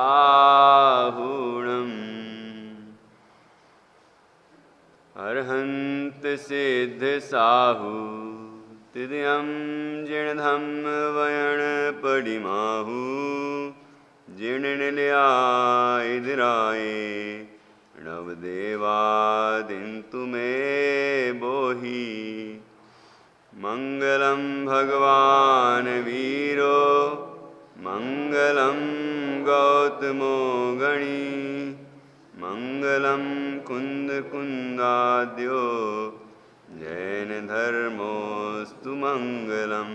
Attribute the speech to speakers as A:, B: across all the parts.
A: साहुणम् अर्हन्त सिद्ध साहु तिर्यं जिणधम वयण पडिमाहु जिणनिलयाय नवदेवादिन्तु मे बोहि मंगलम भगवान वीरो मंगलम गौतमो गणी मंगलम कुंद कुंदाद्यो जैन धर्मोस्तु मंगलम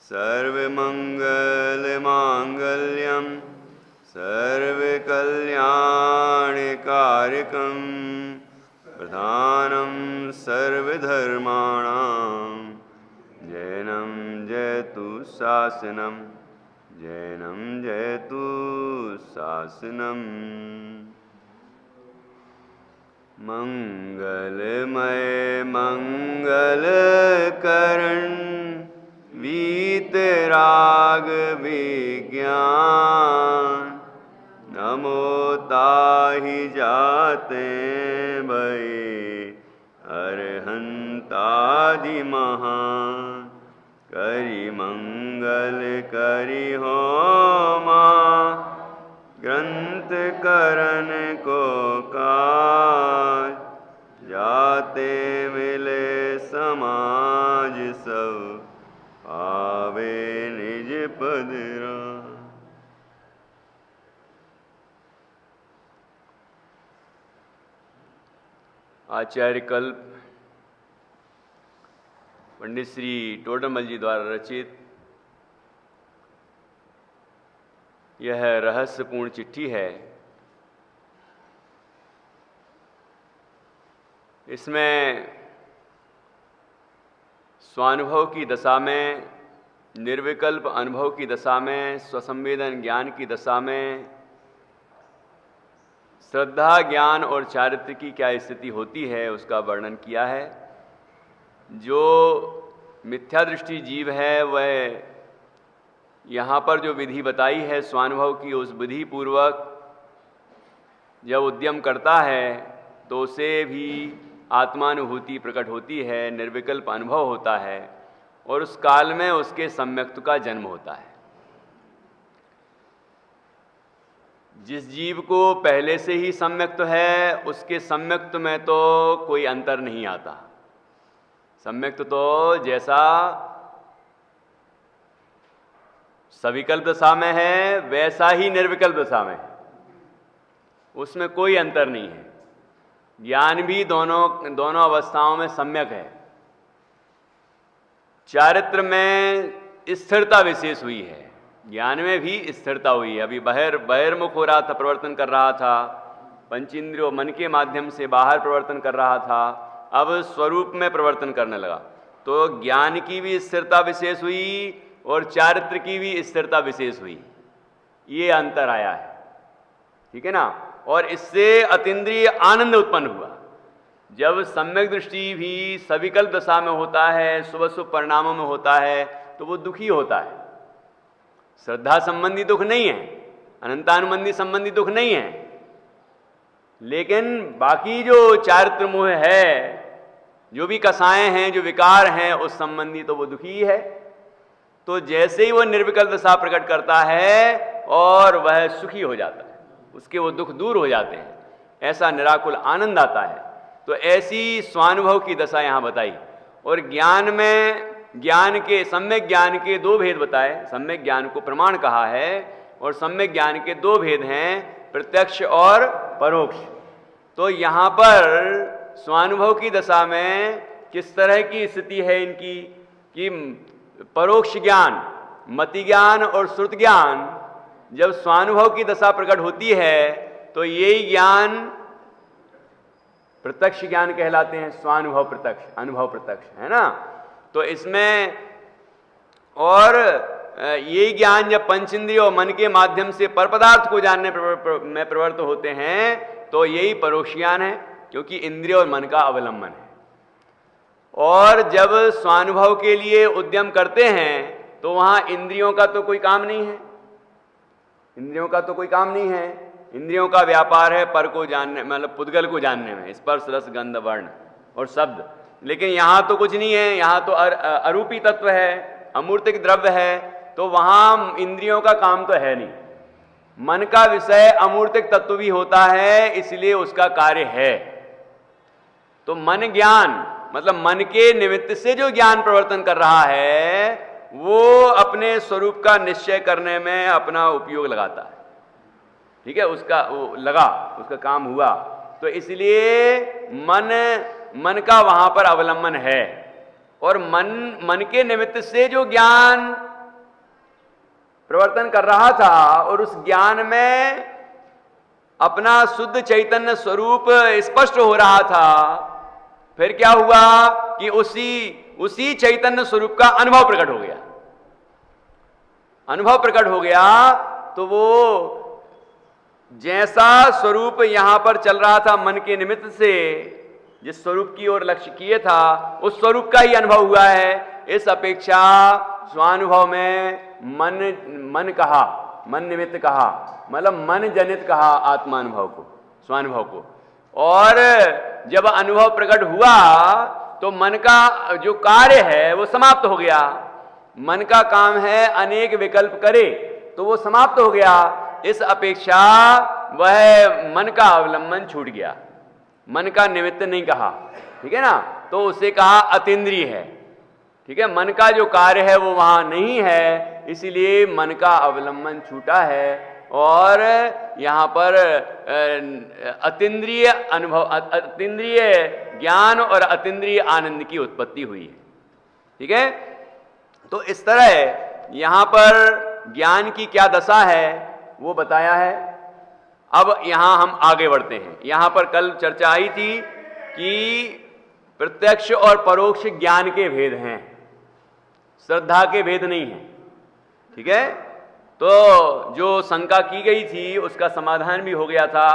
A: सर्वमंगल मांगल्यम सर्वकल्याणकारकं प्रधानं सर्वधर्माणां जैनं जयतु शासनं जैनं जयतु शासनम् मंगलमय मंगलकरण वीतराग विज्ञान नमो ताहि जाते भये अरहंतादि महान करि मंगल करि होमा ग्रंथ करन को काज जाते मिले समाज सब आवे निज पदरा। आचार्य कल्प पंडित श्री टोडरमल जी द्वारा रचित यह रहस्यपूर्ण चिट्ठी है। इसमें स्वानुभव की दशा में, निर्विकल्प अनुभव की दशा में, स्वसंवेदन ज्ञान की दशा में श्रद्धा ज्ञान और चारित्र की क्या स्थिति होती है उसका वर्णन किया है। जो मिथ्या दृष्टि जीव है वह यहाँ पर जो विधि बताई है स्वानुभव की, उस विधि पूर्वक जब उद्यम करता है तो उसे भी आत्मानुभूति प्रकट होती है, निर्विकल्प अनुभव होता है और उस काल में उसके सम्यक्त्व का जन्म होता है। जिस जीव को पहले से ही सम्यक्त्व है उसके सम्यक्त्व में तो कोई अंतर नहीं आता। सम्यक्त्व तो जैसा सविकल्प दशा में है वैसा ही निर्विकल्प दशा में है, उसमें कोई अंतर नहीं है। ज्ञान भी दोनों अवस्थाओं में सम्यक है। चारित्र में स्थिरता विशेष हुई है, ज्ञान में भी स्थिरता हुई है। अभी बहिर्मुख हो रहा था, प्रवर्तन कर रहा था, पंचेंद्रियों मन के माध्यम से बाहर प्रवर्तन कर रहा था, अब स्वरूप में प्रवर्तन करने लगा। तो ज्ञान की भी स्थिरता विशेष हुई और चारित्र की भी स्थिरता विशेष हुई, ये अंतर आया है, ठीक है ना। और इससे अतीन्द्रिय आनंद उत्पन्न हुआ। जब सम्यक दृष्टि भी सविकल्प दशा में होता है, शुभ शुभ परिणामों में होता है, तो वो दुखी होता है। श्रद्धा संबंधी दुख नहीं है, अनंतानुबंधी संबंधी दुख नहीं है, लेकिन बाकी जो चारित्र मोह है, जो भी कसाएं हैं, जो विकार हैं, उस संबंधी तो वो दुखी है। तो जैसे ही वो निर्विकल्प दशा प्रकट करता है और वह सुखी हो जाता है, उसके वो दुख दूर हो जाते हैं, ऐसा निराकुल आनंद आता है। तो ऐसी स्वानुभव की दशा यहाँ बताई। और ज्ञान में, ज्ञान के, सम्यक ज्ञान के दो भेद बताए। सम्यक ज्ञान को प्रमाण कहा है और सम्यक ज्ञान के दो भेद हैं, प्रत्यक्ष और परोक्ष। तो यहाँ पर स्वानुभव की दशा में किस तरह की स्थिति है इनकी कि परोक्ष ज्ञान, मति ज्ञान और श्रुत ज्ञान जब स्वानुभव की दशा प्रकट होती है तो यही ज्ञान प्रत्यक्ष ज्ञान कहलाते हैं। स्वानुभव प्रत्यक्ष, अनुभव प्रत्यक्ष, है ना। तो इसमें और ये ज्ञान जब पंचेंद्रिय और मन के माध्यम से पर पदार्थ को जानने में प्रवृत्त होते हैं तो यही परोक्ष ज्ञान है, क्योंकि इंद्रिय और मन का अवलंबन है। और जब स्वानुभव के लिए उद्यम करते हैं तो वहां इंद्रियों का तो कोई काम नहीं है, इंद्रियों का तो कोई काम नहीं है, इंद्रियों का व्यापार है पर को जानने, मतलब पुद्गल को जानने में, स्पर्श रस गंध वर्ण और शब्द। लेकिन यहाँ तो कुछ नहीं है, यहाँ तो अरूपी तत्व है, अमूर्तिक द्रव्य है, तो वहाँ इंद्रियों का काम तो है नहीं। मन का विषय अमूर्तिक तत्व भी होता है, इसलिए उसका कार्य है। तो मन ज्ञान मतलब मन के निमित्त से जो ज्ञान प्रवर्तन कर रहा है वो अपने स्वरूप का निश्चय करने में अपना उपयोग लगाता है। ठीक है, उसका वो लगा, उसका काम हुआ, तो इसलिए मन का वहां पर अवलंबन है। और मन के निमित्त से जो ज्ञान प्रवर्तन कर रहा था और उस ज्ञान में अपना शुद्ध चैतन्य स्वरूप स्पष्ट हो रहा था, फिर क्या हुआ कि उसी चैतन्य स्वरूप का अनुभव प्रकट हो गया। अनुभव प्रकट हो गया तो वो जैसा स्वरूप यहां पर चल रहा था मन के निमित्त से, जिस स्वरूप की ओर लक्ष्य किए था, उस स्वरूप का ही अनुभव हुआ है। इस अपेक्षा स्वानुभव में मन कहा, मन निमित्त कहा, मतलब मन जनित कहा आत्मानुभव को, स्वानुभव को। और जब अनुभव प्रकट हुआ तो मन का जो कार्य है वो समाप्त हो गया। मन का काम है अनेक विकल्प करे, तो वो समाप्त हो गया। इस अपेक्षा वह मन का अवलंबन छूट गया, मन का निमित्त नहीं कहा। ठीक है ना, तो उसे कहा अतीन्द्रिय है। ठीक है, मन का जो कार्य है वो वहां नहीं है, इसीलिए मन का अवलंबन छूटा है। और यहाँ पर अतीन्द्रिय अनुभव, अतीन्द्रिय ज्ञान और अतीन्द्रिय आनंद की उत्पत्ति हुई है। ठीक है, तो इस तरह यहाँ पर ज्ञान की क्या दशा है वो बताया है। अब यहाँ हम आगे बढ़ते हैं। यहाँ पर कल चर्चा आई थी कि प्रत्यक्ष और परोक्ष ज्ञान के भेद हैं, श्रद्धा के भेद नहीं है। ठीक है, तो जो शंका की गई थी उसका समाधान भी हो गया था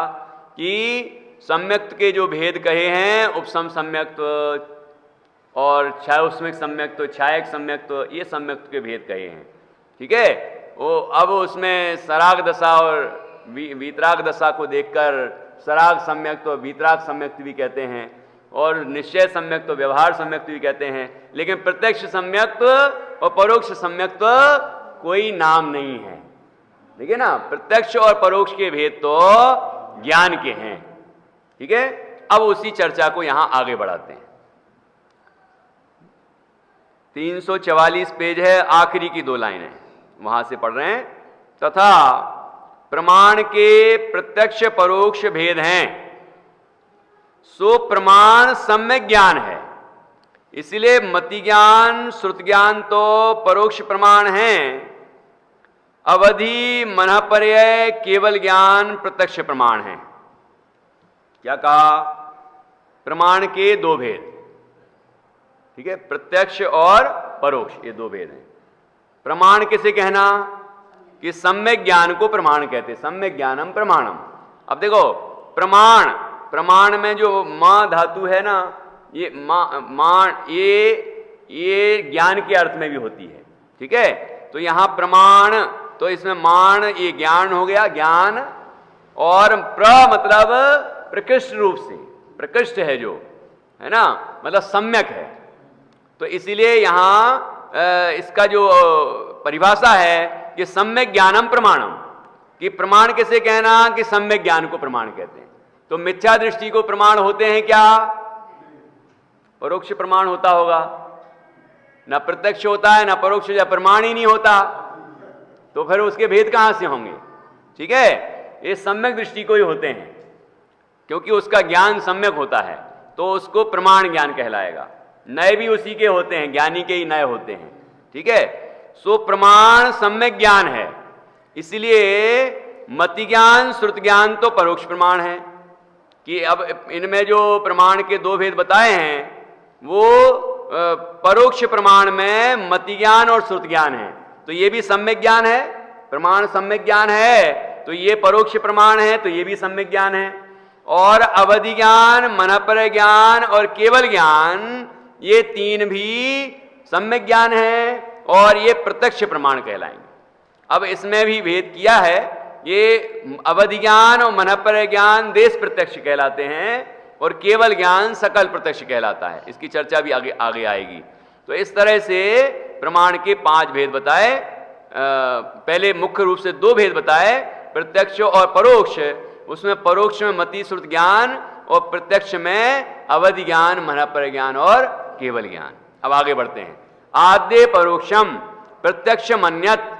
A: कि सम्यक्त के जो भेद कहे हैं, उपसम सम्यक्त और छायोस्मिक सम्यक्त, छायक सम्यक्त, ये सम्यक्त के भेद कहे हैं। ठीक है, वो अब उसमें सराग दशा और वीतराग दशा को देखकर सराग सम्यक्त और वीतराग सम्यक्त भी कहते हैं, और निश्चय सम्यक्त और व्यवहार सम्यक्त भी कहते हैं। लेकिन प्रत्यक्ष सम्यक्त और परोक्ष सम्यक्त कोई नाम नहीं है। ठीक है ना, प्रत्यक्ष और परोक्ष के भेद तो ज्ञान के हैं। ठीक है, अब उसी चर्चा को यहां आगे बढ़ाते हैं। 344 पेज है, आखिरी की 2 लाइनें वहां से पढ़ रहे हैं। तथा प्रमाण के प्रत्यक्ष परोक्ष भेद हैं, सो प्रमाण सम्यक ज्ञान है। इसलिए मति ज्ञान श्रुत ज्ञान तो परोक्ष प्रमाण हैं, अवधि मनःपर्यय केवल ज्ञान प्रत्यक्ष प्रमाण है। क्या कहा? प्रमाण के 2 भेद। ठीक है, प्रत्यक्ष और परोक्ष, ये 2 भेद हैं। प्रमाण किसे कहना? कि सम्यक ज्ञान को प्रमाण कहते, सम्यक ज्ञानम प्रमाणम। अब देखो, प्रमाण में जो मां धातु है ना, ये मां ये ज्ञान के अर्थ में भी होती है। ठीक है, तो यहां प्रमाण, तो इसमें मान ये ज्ञान हो गया, ज्ञान, और मतलब प्रकृष्ट रूप से, प्रकृष्ट है जो है ना, मतलब सम्यक है। तो इसीलिए यहां इसका जो परिभाषा है कि सम्यक ज्ञानम प्रमाणम, कि प्रमाण किसे कहना? कि सम्यक ज्ञान को प्रमाण कहते हैं। तो मिथ्या दृष्टि को प्रमाण होते हैं क्या? परोक्ष प्रमाण होता होगा, ना प्रत्यक्ष होता है ना परोक्ष, या प्रमाण ही नहीं होता, तो फिर उसके भेद कहां से होंगे? ठीक है, ये सम्यक दृष्टि को ही होते हैं, क्योंकि उसका ज्ञान सम्यक होता है, तो उसको प्रमाण ज्ञान कहलाएगा। नए भी उसी के होते हैं, ज्ञानी के ही नए होते हैं। ठीक है, सो प्रमाण सम्यक ज्ञान है, इसलिए मति ज्ञान श्रुत ज्ञान तो परोक्ष प्रमाण है। कि अब इनमें जो प्रमाण के 2 भेद बताए हैं वो परोक्ष प्रमाण में मति ज्ञान और श्रुत ज्ञान है, तो ये भी सम्यक ज्ञान है। प्रमाण सम्यक ज्ञान है तो ये परोक्ष प्रमाण है, तो ये भी सम्यक ज्ञान है। और अवधि ज्ञान, मनःपर्यय ज्ञान और केवल ज्ञान, ये 3 भी सम्यक ज्ञान है और ये प्रत्यक्ष प्रमाण कहलाएंगे। अब इसमें भी भेद किया है ये अवधि ज्ञान और मनःपर ज्ञान देश प्रत्यक्ष कहलाते हैं और केवल ज्ञान सकल प्रत्यक्ष कहलाता है। इसकी चर्चा भी आगे आगे आएगी। तो इस तरह से प्रमाण के 5 भेद बताए। पहले मुख्य रूप से 2 भेद बताए, प्रत्यक्ष और परोक्ष। उसमें परोक्ष में मति श्रुत ज्ञान और प्रत्यक्ष में अवधि ज्ञान, मनःपर ज्ञान और केवल ज्ञान। अब आगे बढ़ते हैं। आद्य परोक्षम प्रत्यक्ष मन्यत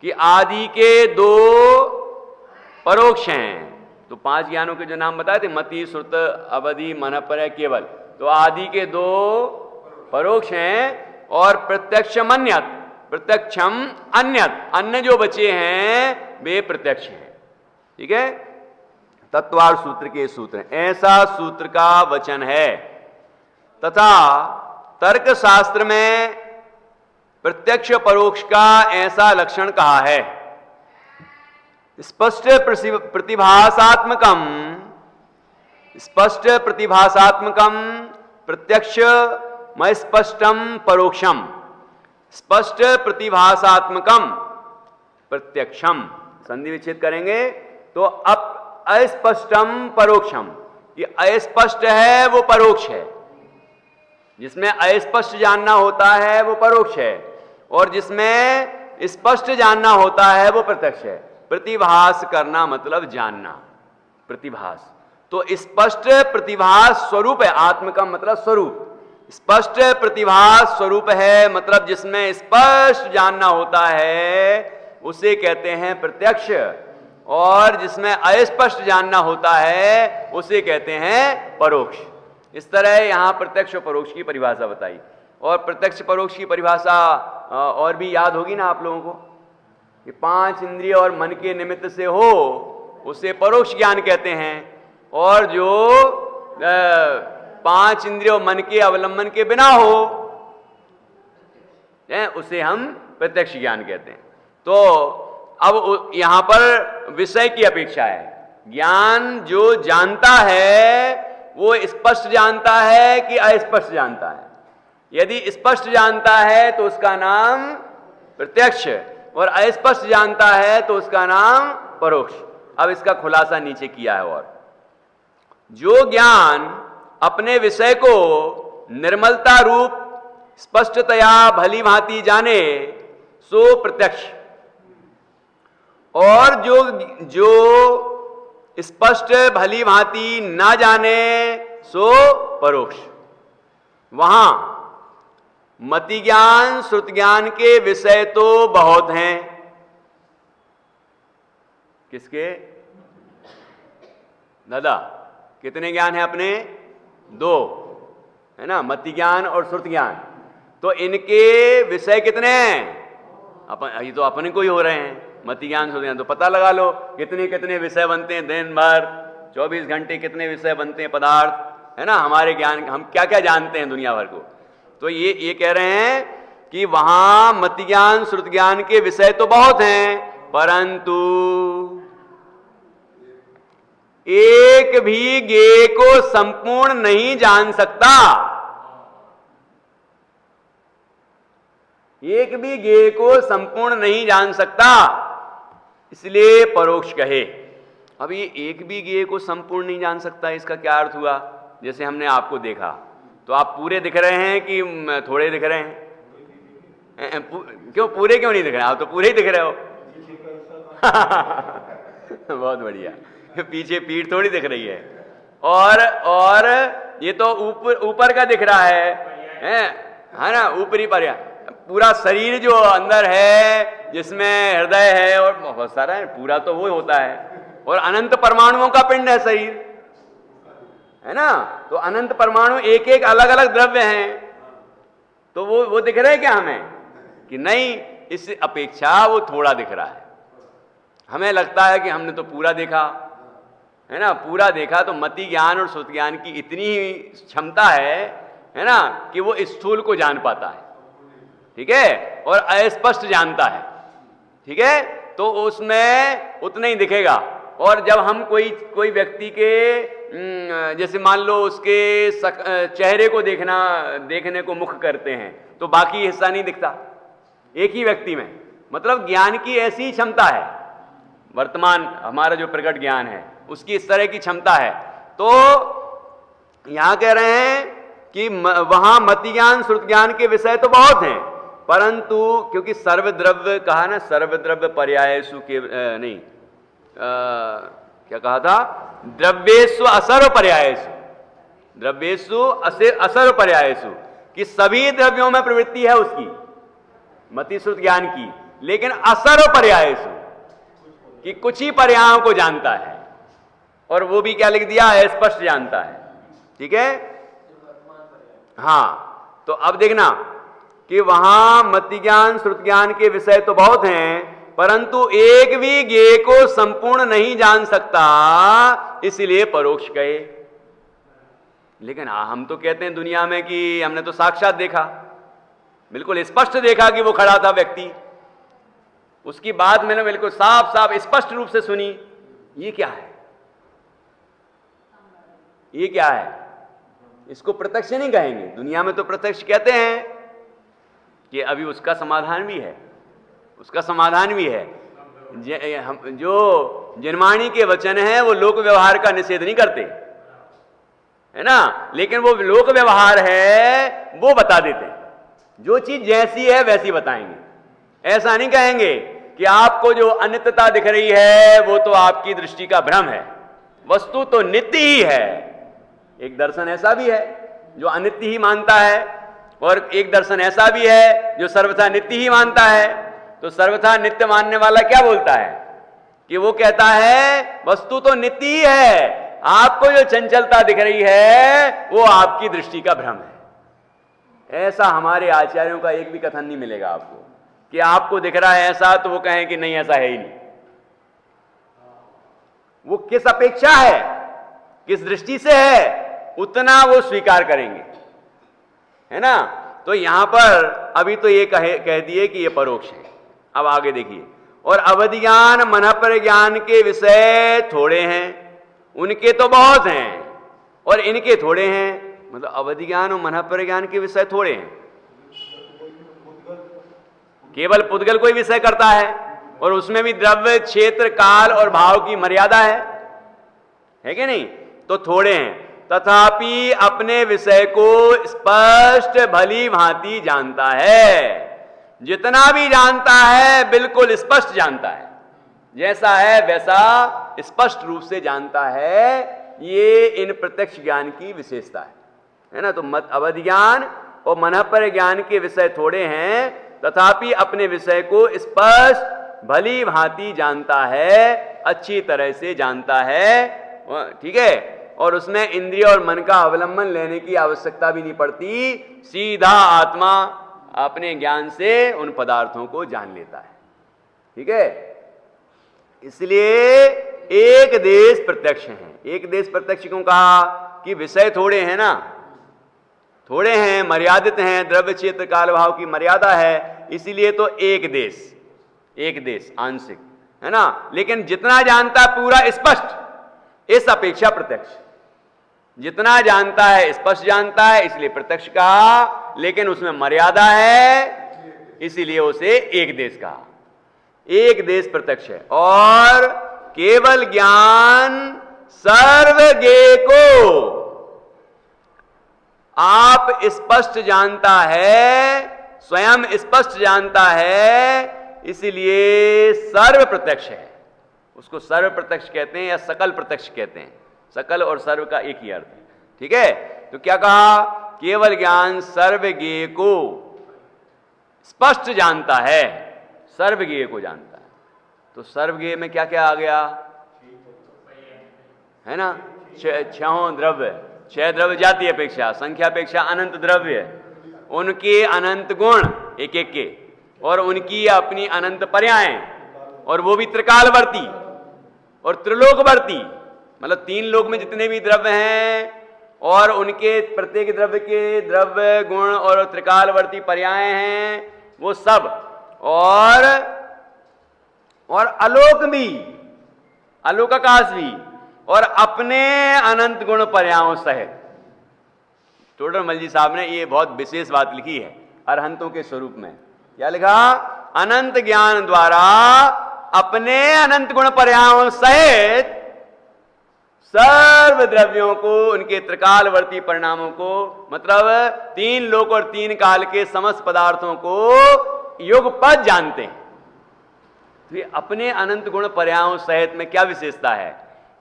A: कि आदि के 2 परोक्ष हैं। तो 5 ज्ञानों के जो नाम बताए थे, मति श्रुत अवधि मनःपर केवल, तो आदि के 2 परोक्ष हैं और प्रत्यक्ष मन्यत, प्रत्यक्षम अन्यत, अन्य जो बचे हैं वे प्रत्यक्ष हैं। ठीक है, तत्वार सूत्र के सूत्र हैं। ऐसा सूत्र का वचन है। तथा तर्क शास्त्र में प्रत्यक्ष परोक्ष का ऐसा लक्षण कहा है। स्पष्ट प्रतिभासात्मकम, स्पष्ट प्रतिभासात्मकम प्रत्यक्ष में स्पष्टम परोक्षम, स्पष्ट प्रतिभासात्मकम प्रत्यक्षम, संधि विच्छेद करेंगे तो अब अस्पष्टम परोक्षम, ये अस्पष्ट है वो परोक्ष है। जिसमें अस्पष्ट जानना होता है वो परोक्ष है और जिसमें स्पष्ट जानना होता है वो प्रत्यक्ष है। प्रतिभास करना मतलब जानना, प्रतिभास। तो स्पष्ट प्रतिभास स्वरूप है, आत्म का मतलब स्वरूप। स्पष्ट प्रतिभास स्वरूप है मतलब जिसमें स्पष्ट जानना होता है उसे कहते हैं प्रत्यक्ष, और जिसमें अस्पष्ट जानना होता है उसे कहते हैं परोक्ष। इस तरह यहां प्रत्यक्ष और परोक्ष की परिभाषा बताई। और प्रत्यक्ष परोक्ष की परिभाषा और भी याद होगी ना आप लोगों को, कि 5 इंद्रिय और मन के निमित्त से हो उसे परोक्ष ज्ञान कहते हैं, और जो 5 इंद्रिय और मन के अवलंबन के बिना हो उसे हम प्रत्यक्ष ज्ञान कहते हैं। तो अब यहां पर विषय की अपेक्षा है। ज्ञान जो जानता है वो स्पष्ट जानता है कि अस्पष्ट जानता है। यदि स्पष्ट जानता है तो उसका नाम प्रत्यक्ष, और अस्पष्ट जानता है तो उसका नाम परोक्ष। अब इसका खुलासा नीचे किया है। और जो ज्ञान अपने विषय को निर्मलता रूप स्पष्टतया भली भांति जाने सो प्रत्यक्ष, और जो स्पष्ट भली भांति ना जाने सो परोक्ष। वहां मति ज्ञान श्रुत ज्ञान के विषय तो बहुत हैं। किसके दादा? कितने ज्ञान हैं अपने? 2 है ना, मति ज्ञान और श्रुत ज्ञान। तो इनके विषय कितने हैं? ये तो अपने को ही हो रहे हैं। मति ज्ञान श्रुत ज्ञान तो पता लगा लो कितने कितने विषय बनते हैं दिन भर, 24 घंटे कितने विषय बनते हैं पदार्थ, है ना। हमारे ज्ञान, हम क्या क्या जानते हैं दुनिया भर को। तो ये कह रहे हैं कि वहां मति ज्ञान श्रुत ज्ञान के विषय तो बहुत हैं, परंतु एक भी ज्ञेय को संपूर्ण नहीं जान सकता। एक भी ज्ञेय को संपूर्ण नहीं जान सकता, इसलिए परोक्ष कहे। अब ये एक भी ज्ञेय को संपूर्ण नहीं जान सकता, इसका क्या अर्थ हुआ? जैसे हमने आपको देखा तो आप पूरे दिख रहे हैं कि थोड़े दिख रहे हैं? क्यों पूरे क्यों नहीं दिख रहे? आप तो पूरे ही दिख रहे हो। बहुत बढ़िया। पीछे पीठ थोड़ी दिख रही है। और ये तो ऊपर का दिख रहा है ना, ऊपरी पर। पूरा शरीर जो अंदर है जिसमें हृदय है और बहुत सारा है, पूरा तो वो होता है। और अनंत परमाणुओं का पिंड है शरीर, है ना। तो अनंत परमाणु एक एक अलग अलग द्रव्य हैं। तो वो दिख रहे हैं क्या हमें? कि नहीं, इस अपेक्षा वो थोड़ा दिख रहा है। हमें लगता है कि हमने तो पूरा देखा, है ना। पूरा देखा तो मति ज्ञान और श्रुत ज्ञान की इतनी ही क्षमता है ना, कि वो स्थूल को जान पाता है, ठीक है, और अस्पष्ट जानता है, ठीक है। तो उसमें उतना ही दिखेगा। और जब हम कोई व्यक्ति के जैसे मान लो उसके चेहरे को देखने को मुख करते हैं तो बाकी हिस्सा नहीं दिखता एक ही व्यक्ति में। मतलब ज्ञान की ऐसी क्षमता है, वर्तमान हमारा जो प्रकट ज्ञान है उसकी इस तरह की क्षमता है। तो यहां कह रहे हैं कि वहां मति ज्ञान श्रुत ज्ञान के विषय तो बहुत हैं, परंतु क्योंकि सर्वद्रव्य कहा ना, सर्वद्रव्य पर्यायसु के नहीं क्या कहा था, द्रव्येषु असर्व पर्यायसु, द्रव्येषु असर्व पर्यायसु, कि सभी द्रव्यों में प्रवृत्ति है उसकी मति श्रुत ज्ञान की, लेकिन असर्व पर्यायसु कि कुछ ही पर्यायों को जानता है, और वो भी क्या लिख दिया है, स्पष्ट जानता है। ठीक है, हाँ। तो अब देखना कि वहां मति ज्ञान श्रुत ज्ञान के विषय तो बहुत हैं, परंतु एक भी ज्ञेय को संपूर्ण नहीं जान सकता, इसलिए परोक्ष कहे। लेकिन हम तो कहते हैं दुनिया में कि हमने तो साक्षात देखा, बिल्कुल स्पष्ट देखा कि वो खड़ा था व्यक्ति, उसकी बात मैंने बिल्कुल साफ साफ स्पष्ट रूप से सुनी। ये क्या है, ये क्या है? इसको प्रत्यक्ष नहीं कहेंगे। दुनिया में तो प्रत्यक्ष कहते हैं कि अभी उसका समाधान भी है, उसका समाधान भी है। जो जिनवाणी के वचन है वो लोक व्यवहार का निषेध नहीं करते, है ना, लेकिन वो लोक व्यवहार है वो बता देते हैं, जो चीज जैसी है वैसी बताएंगे। ऐसा नहीं कहेंगे कि आपको जो अनित्यता दिख रही है वो तो आपकी दृष्टि का भ्रम है, वस्तु तो नित्य ही है। एक दर्शन ऐसा भी है जो अनित्य ही मानता है, और एक दर्शन ऐसा भी है जो सर्वथा नित्य ही मानता है। तो सर्वथा नित्य मानने वाला क्या बोलता है कि वो कहता है वस्तु तो नित्य ही है, आपको जो चंचलता दिख रही है वो आपकी दृष्टि का भ्रम है। ऐसा हमारे आचार्यों का एक भी कथन नहीं मिलेगा आपको कि आपको दिख रहा है ऐसा, तो वो कहें कि नहीं ऐसा है ही नहीं। वो किस अपेक्षा है, किस दृष्टि से है, उतना वो स्वीकार करेंगे, है ना। तो यहां पर अभी तो ये कह दिए कि ये परोक्ष है। अब आगे देखिए, और अवधि ज्ञान मनपर ज्ञान के विषय थोड़े हैं, उनके तो बहुत हैं और इनके थोड़े हैं। मतलब अवधि ज्ञान और मनपर ज्ञान के विषय थोड़े हैं, केवल पुद्गल कोई विषय करता है, और उसमें भी द्रव्य क्षेत्र काल और भाव की मर्यादा है कि नहीं, तो थोड़े हैं। तथापि अपने विषय को स्पष्ट भली भांति जानता है, जितना भी जानता है बिल्कुल स्पष्ट जानता है, जैसा है वैसा स्पष्ट रूप से जानता है। ये इन प्रत्यक्ष ज्ञान की विशेषता है ना। तो मत अवधि ज्ञान और मनपर ज्ञान के विषय थोड़े हैं, तथापि अपने विषय को स्पष्ट भली भांति जानता है, अच्छी तरह से जानता है। ठीक है, और उसमें इंद्रिय और मन का अवलंबन लेने की आवश्यकता भी नहीं पड़ती, सीधा आत्मा अपने ज्ञान से उन पदार्थों को जान लेता है। ठीक है, इसलिए एक देश प्रत्यक्ष है। एक देश प्रत्यक्ष क्यों कहा कि विषय थोड़े हैं ना, थोड़े हैं, मर्यादित हैं, द्रव्य क्षेत्र काल भाव की मर्यादा है, इसीलिए तो एक देश आंशिक है ना। लेकिन जितना जानता पूरा स्पष्ट, इस अपेक्षा प्रत्यक्ष जितना जानता है स्पष्ट जानता है, इसलिए प्रत्यक्ष कहा। लेकिन उसमें मर्यादा है, इसीलिए उसे एक देश कहा। एक देश प्रत्यक्ष है, और केवल ज्ञान सर्वज्ञेय को आप स्पष्ट जानता है, स्वयं स्पष्ट जानता है, इसलिए सर्व प्रत्यक्ष है। उसको सर्व प्रत्यक्ष कहते हैं या सकल प्रत्यक्ष कहते हैं। सकल और सर्व का एक ही अर्थ है। ठीक है, तो क्या कहा, केवल ज्ञान सर्वज्ञेय को स्पष्ट जानता है, सर्वज्ञेय को जानता है। तो सर्वज्ञेय में क्या क्या आ गया, है ना, छहों द्रव्य, 6 द्रव्य जाति अपेक्षा, संख्या अपेक्षा अनंत द्रव्य, उनके अनंत गुण एक एक के, और उनकी अपनी अनंत पर्याय, और वो भी त्रिकालवर्ती और त्रिलोकवर्ती। मतलब 3 लोक में जितने भी द्रव्य हैं, और उनके प्रत्येक द्रव्य के द्रव्य गुण और त्रिकालवर्ती पर्याय हैं, वो सब, और आलोक भी, आलोकाकाश भी, और अपने अनंत गुण पर्यायों सहित। टोडरमल जी साहब ने ये बहुत विशेष बात लिखी है अरहंतों के स्वरूप में। क्या लिखा, अनंत ज्ञान द्वारा अपने अनंत गुण पर्यायों सहित सर्व द्रव्यों को, उनके त्रिकालवर्ती परिणामों को, मतलब 3 लोक और 3 काल के समस्त पदार्थों को युगपत जानते हैं। तो ये अपने अनंत गुण पर्यायों सहित में क्या विशेषता है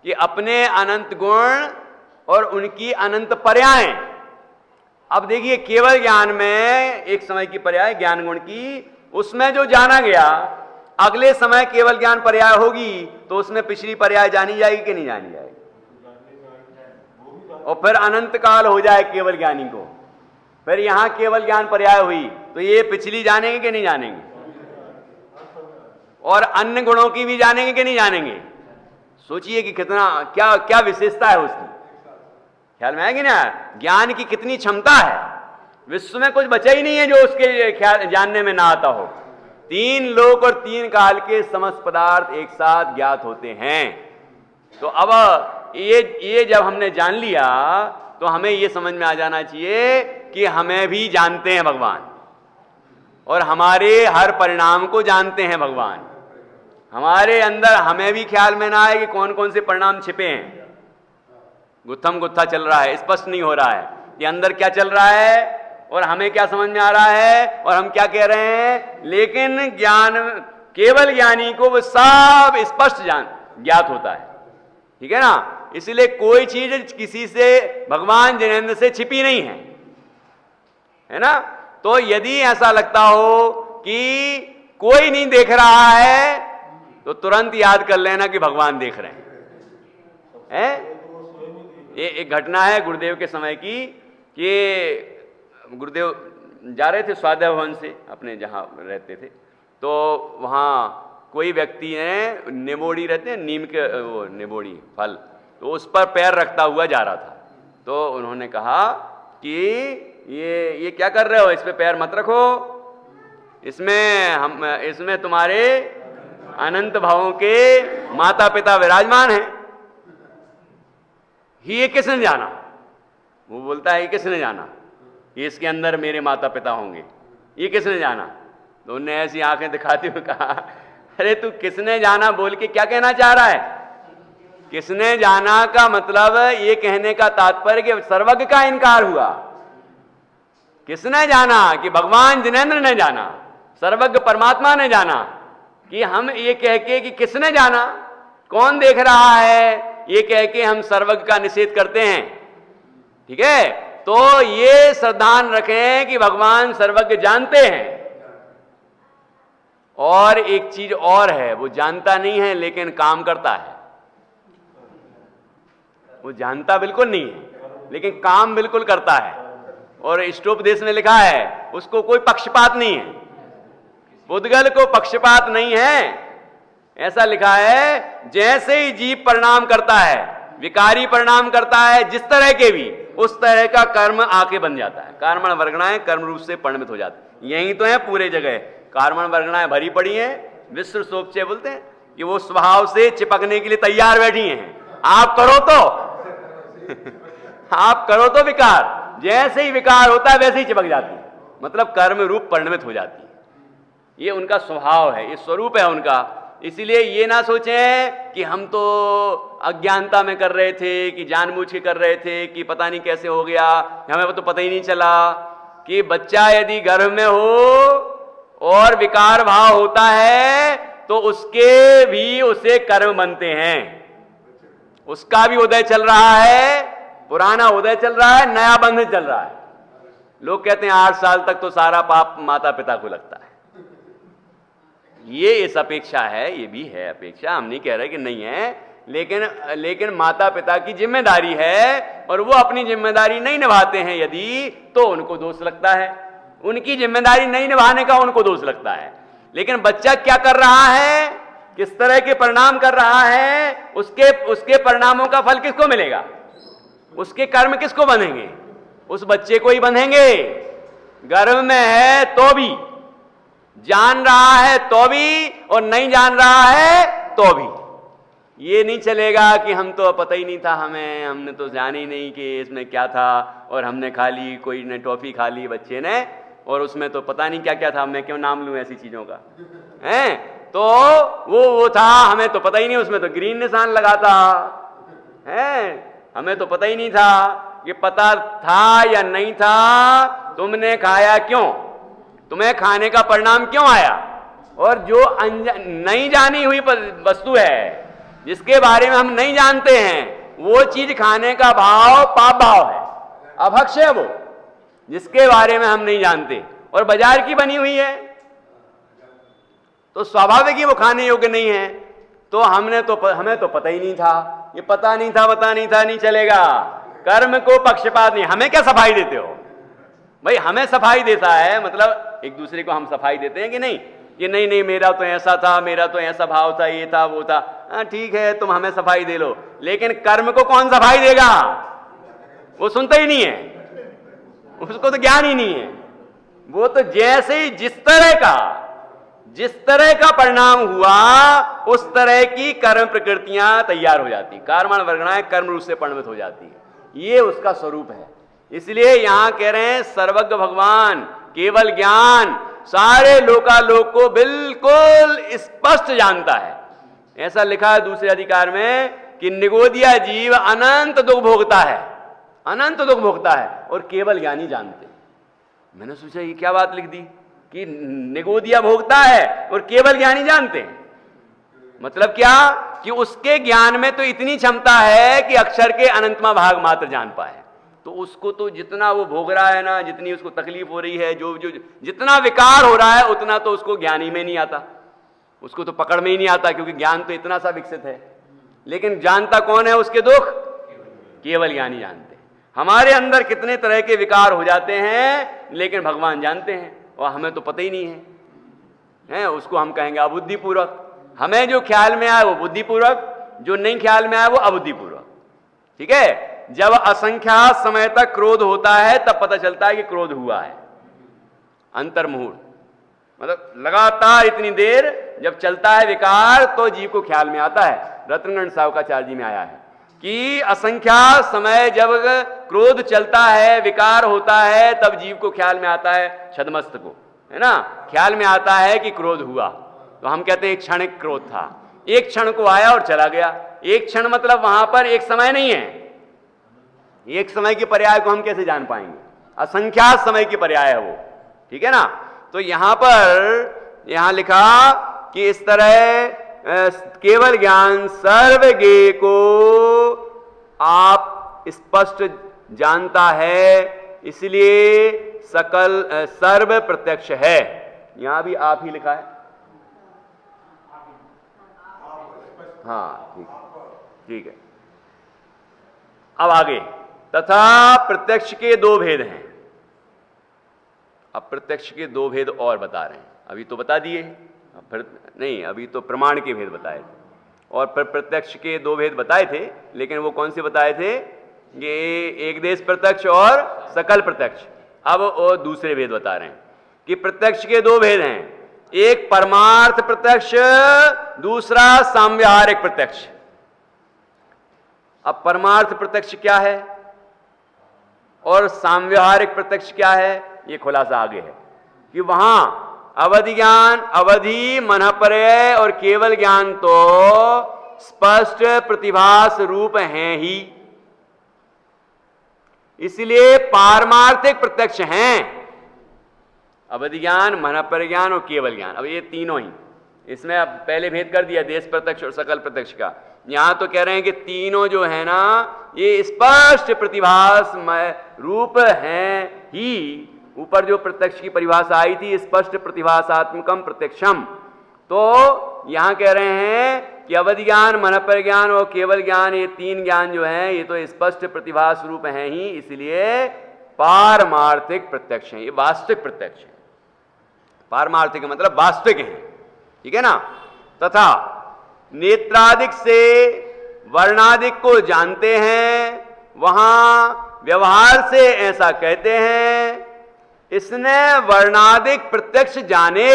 A: कि अपने अनंत गुण और उनकी अनंत पर्याय। अब देखिए, केवल ज्ञान में एक समय की पर्याय ज्ञान गुण की, उसमें जो जाना गया अगले समय केवल ज्ञान पर्याय होगी तो उसमें पिछली पर्याय जानी जाएगी कि नहीं जानी जाएगी? और फिर अनंत काल हो जाए केवल ज्ञानी को, फिर यहां केवल ज्ञान पर्याय हुई तो ये पिछली जानेंगे कि नहीं जानेंगे? और अन्य गुणों की भी जानेंगे कि नहीं जानेंगे? सोचिए कि कितना क्या क्या विशेषता है उसकी, ख्याल में आएगी ना? ज्ञान की कितनी क्षमता है, विश्व में कुछ बचा ही नहीं है जो उसके ख्याल जानने में ना आता हो। 3 लोक और 3 काल के समस्त पदार्थ एक साथ ज्ञात होते हैं। तो अब ये जब हमने जान लिया तो हमें ये समझ में आ जाना चाहिए कि हमें भी जानते हैं भगवान, और हमारे हर परिणाम को जानते हैं भगवान। हमारे अंदर हमें भी ख्याल में ना आए कि कौन कौन से परिणाम छिपे हैं। गुत्थम गुत्था चल रहा है, स्पष्ट नहीं हो रहा है कि अंदर क्या चल रहा है और हमें क्या समझ में आ रहा है और हम क्या कह रहे हैं। लेकिन ज्ञान, केवल ज्ञानी को वो सब स्पष्ट ज्ञात होता है, ठीक है ना? इसलिए कोई चीज किसी से, भगवान जिनेंद्र से छिपी नहीं है ना? तो यदि ऐसा लगता हो कि कोई नहीं देख रहा है तो तुरंत याद कर लेना कि भगवान देख रहे हैं। ये एक घटना है गुरुदेव के समय की कि गुरुदेव जा रहे थे स्वाध्याय भवन से अपने जहां रहते थे, तो वहां कोई व्यक्ति ने निबोड़ी, रहते हैं नीम के वो निबोड़ी फल, तो उस पर पैर रखता हुआ जा रहा था। तो उन्होंने कहा कि ये क्या कर रहे हो, इस पे पैर मत रखो, इसमें तुम्हारे अनंत भावों के माता पिता विराजमान हैं। ये किसने जाना? वो बोलता है, ये किसने जाना ये इसके अंदर मेरे माता पिता होंगे, ये किसने जाना? तो उन्होंने ऐसी आंखें दिखाते हुए कहा, अरे तू किसने जाना बोल के क्या कहना चाह रहा है? किसने जाना का मतलब ये कहने का तात्पर्य कि सर्वज्ञ का इनकार हुआ। किसने जाना कि भगवान जिनेंद्र ने जाना, सर्वज्ञ परमात्मा ने जाना। कि हम ये कह के कि किसने जाना, कौन देख रहा है, ये कह के हम सर्वज्ञ का निषेध करते हैं, ठीक है? तो ये श्रद्धान रखें कि भगवान सर्वज्ञ जानते हैं। और एक चीज और है, वो जानता नहीं है लेकिन काम करता है। वो जानता बिल्कुल नहीं है लेकिन काम बिल्कुल करता है। और इष्टोपदेश में लिखा है उसको कोई पक्षपात नहीं है, बुद्गल को पक्षपात नहीं है। ऐसा लिखा है, जैसे ही जीव परिणाम करता है, विकारी परिणाम करता है, जिस तरह के भी, उस तरह का कर्म आके बन जाता है। कर्मण वर्गणाएं कर्म रूप से परिणमित हो जाती। यही तो है पूरे जगह, कर्मण वर्गणाएं भरी पड़ी हैं। विश्व सोपचे बोलते हैं कि वो स्वभाव से चिपकने के लिए तैयार बैठी हैं। आप करो तो आप करो तो विकार, जैसे ही विकार होता है वैसे ही चिपक जाती है, मतलब कर्म रूप परिणमित हो जाती है। ये उनका स्वभाव है, ये स्वरूप है उनका। इसीलिए ये ना सोचें कि हम तो अज्ञानता में कर रहे थे, कि जानबूझ के कर रहे थे, कि पता नहीं कैसे हो गया, हमें तो पता ही नहीं चला। कि बच्चा यदि गर्भ में हो और विकार भाव होता है तो उसके भी उसे कर्म बनते हैं, उसका भी उदय चल रहा है, पुराना उदय चल रहा है, नया बंधन चल रहा है। लोग कहते हैं 8 साल तक तो सारा पाप माता पिता को लगता है। ये इस अपेक्षा है, ये भी है अपेक्षा, हम नहीं कह रहे कि नहीं है, लेकिन माता पिता की जिम्मेदारी है और वो अपनी जिम्मेदारी नहीं निभाते हैं यदि, तो उनको दोष लगता है। उनकी जिम्मेदारी नहीं निभाने का उनको दोष लगता है। लेकिन बच्चा क्या कर रहा है, किस तरह के परिणाम कर रहा है, उसके परिणामों का फल किसको मिलेगा, उसके कर्म किसको बंधेंगे, उस बच्चे को ही बंधेंगे। गर्भ में है तो भी, जान रहा है तो भी, और नहीं जान रहा है तो भी। ये नहीं चलेगा कि हम तो पता ही नहीं था, हमने तो जाना ही नहीं कि इसमें क्या था, और हमने खा ली, कोई ने टॉफी खा ली बच्चे ने, और उसमें तो पता नहीं क्या क्या था, मैं क्यों नाम लूं ऐसी चीजों का, हैं? तो वो था, हमें तो पता ही नहीं, उसमें तो ग्रीन निशान लगा था, है, हमें तो पता ही नहीं था। कि पता था या नहीं था, तुमने खाया क्यों, तुम्हें खाने का परिणाम क्यों आया। और जो नहीं जानी हुई वस्तु है, जिसके बारे में हम नहीं जानते हैं, वो चीज खाने का भाव पाप भाव है, अभक्ष्य है वो, जिसके बारे में हम नहीं जानते, और बाजार की बनी हुई है, तो स्वाभाविक ही वो खाने योग्य नहीं है। तो हमें तो पता ही नहीं था, ये पता नहीं था नहीं चलेगा। कर्म को पक्षपात नहीं, हमें क्या सफाई देते हो भाई, हमें सफाई देता है, मतलब एक दूसरे को हम सफाई देते हैं कि नहीं, कि नहीं मेरा तो ऐसा था, मेरा तो ऐसा भाव था, ये था वो था, हाँ ठीक है तुम हमें सफाई दे लो, लेकिन कर्म को कौन सफाई देगा, वो सुनता ही नहीं है, उसको तो ज्ञान ही नहीं है। वो तो जैसे ही जिस तरह का परिणाम हुआ, उस तरह की कर्म प्रकृतियां तैयार हो जाती, कर्मण वर्गणाएं कर्म रूप से परिणमित हो जाती है, ये उसका स्वरूप है। इसलिए यहां कह रहे हैं सर्वज्ञ भगवान, केवल ज्ञान सारे लोकालोक को बिल्कुल स्पष्ट जानता है। ऐसा लिखा है दूसरे अधिकार में कि निगोदिया जीव अनंत दुख भोगता है, अनंत दुख भोगता है, और केवल ज्ञानी जानते। मैंने सोचा ये क्या बात लिख दी कि निगोदिया भोगता है और केवल ज्ञानी जानते हैं। मतलब क्या कि उसके ज्ञान में तो इतनी क्षमता है कि अक्षर के अनंतमा भाग मात्र जान पाए, तो उसको तो जितना वो भोग रहा है ना, जितनी उसको तकलीफ हो रही है, जो जितना विकार हो रहा है, उतना तो उसको ज्ञान ही में नहीं आता, उसको तो पकड़ में ही नहीं आता, क्योंकि ज्ञान तो इतना सा विकसित है। लेकिन जानता कौन है उसके दुख, केवल ज्ञानी जानते हैं। हमारे अंदर कितने तरह के विकार हो जाते हैं, लेकिन भगवान जानते हैं, और हमें तो पता ही नहीं है, उसको हम कहेंगे अबुद्धिपूर्वक। हमें जो ख्याल में आए वो बुद्धिपूर्वक, जो नहीं ख्याल में आए वो अबुद्धिपूर्वक। ठीक है, जब असंख्यात समय तक क्रोध होता है तब पता चलता है कि क्रोध हुआ है, अंतर्मुहूर्त, मतलब लगातार इतनी देर जब चलता है विकार, तो जीव को ख्याल में आता है। रत्नगण सावकाचार्य जी में आया है कि असंख्यात समय जब क्रोध चलता है, विकार होता है, तब जीव को ख्याल में आता है, छदमस्त को, है ना, ख्याल में आता है कि क्रोध हुआ। तो हम कहते हैं एक क्षणिक क्रोध था, एक क्षण को आया और चला गया। एक क्षण मतलब वहां पर एक समय नहीं है, एक समय के पर्याय को हम कैसे जान पाएंगे, असंख्यात समय की पर्याय है वो, ठीक है ना। तो यहां लिखा कि इस तरह केवल ज्ञान सर्वज्ञ को आप स्पष्ट जानता है, इसलिए सकल सर्व प्रत्यक्ष है। यहां भी आप ही लिखा है, हाँ ठीक है। अब आगे, तथा प्रत्यक्ष के दो भेद हैं। अब प्रत्यक्ष के दो भेद और बता रहे हैं, अभी तो बता दिए, फिर नहीं, अभी तो प्रमाण के भेद बताए थे, और फिर प्रत्यक्ष के दो भेद बताए थे, लेकिन वो कौन से बताए थे, ये एक देश प्रत्यक्ष और सकल प्रत्यक्ष। अब और दूसरे भेद बता रहे हैं कि प्रत्यक्ष के दो भेद हैं, एक परमार्थ प्रत्यक्ष, दूसरा साम्यवहारिक प्रत्यक्ष। अब परमार्थ प्रत्यक्ष क्या है और साम्यवहारिक प्रत्यक्ष क्या है, ये खुलासा आगे है कि वहां अवधि ज्ञान, अवधि मनःपर्यय और केवल ज्ञान तो स्पष्ट प्रतिभास रूप हैं ही, इसलिए पारमार्थिक प्रत्यक्ष हैं। अवधि ज्ञान, मनःपर्यय ज्ञान और केवल ज्ञान, अब ये तीनों ही, इसमें अब पहले भेद कर दिया देश प्रत्यक्ष और सकल प्रत्यक्ष का। यहां तो कह रहे हैं कि तीनों जो है ना, ये स्पष्ट प्रतिभासमय रूप हैं ही। ऊपर जो प्रत्यक्ष की परिभाषा आई थी, स्पष्ट प्रतिभासात्मकम प्रत्यक्षम, तो यहां कह रहे हैं कि अवधि ज्ञान, मनःपर्यय ज्ञान और केवल ज्ञान, ये तीन ज्ञान जो हैं, ये तो स्पष्ट प्रतिभास रूप हैं ही, इसलिए पारमार्थिक प्रत्यक्ष हैं, ये वास्तविक प्रत्यक्ष है। पारमार्थिक मतलब वास्तविक है, ठीक है ना। तथा नेत्रादिक से वर्णादिक को जानते हैं, वहां व्यवहार से ऐसा कहते हैं, इसने वर्णादिक प्रत्यक्ष जाने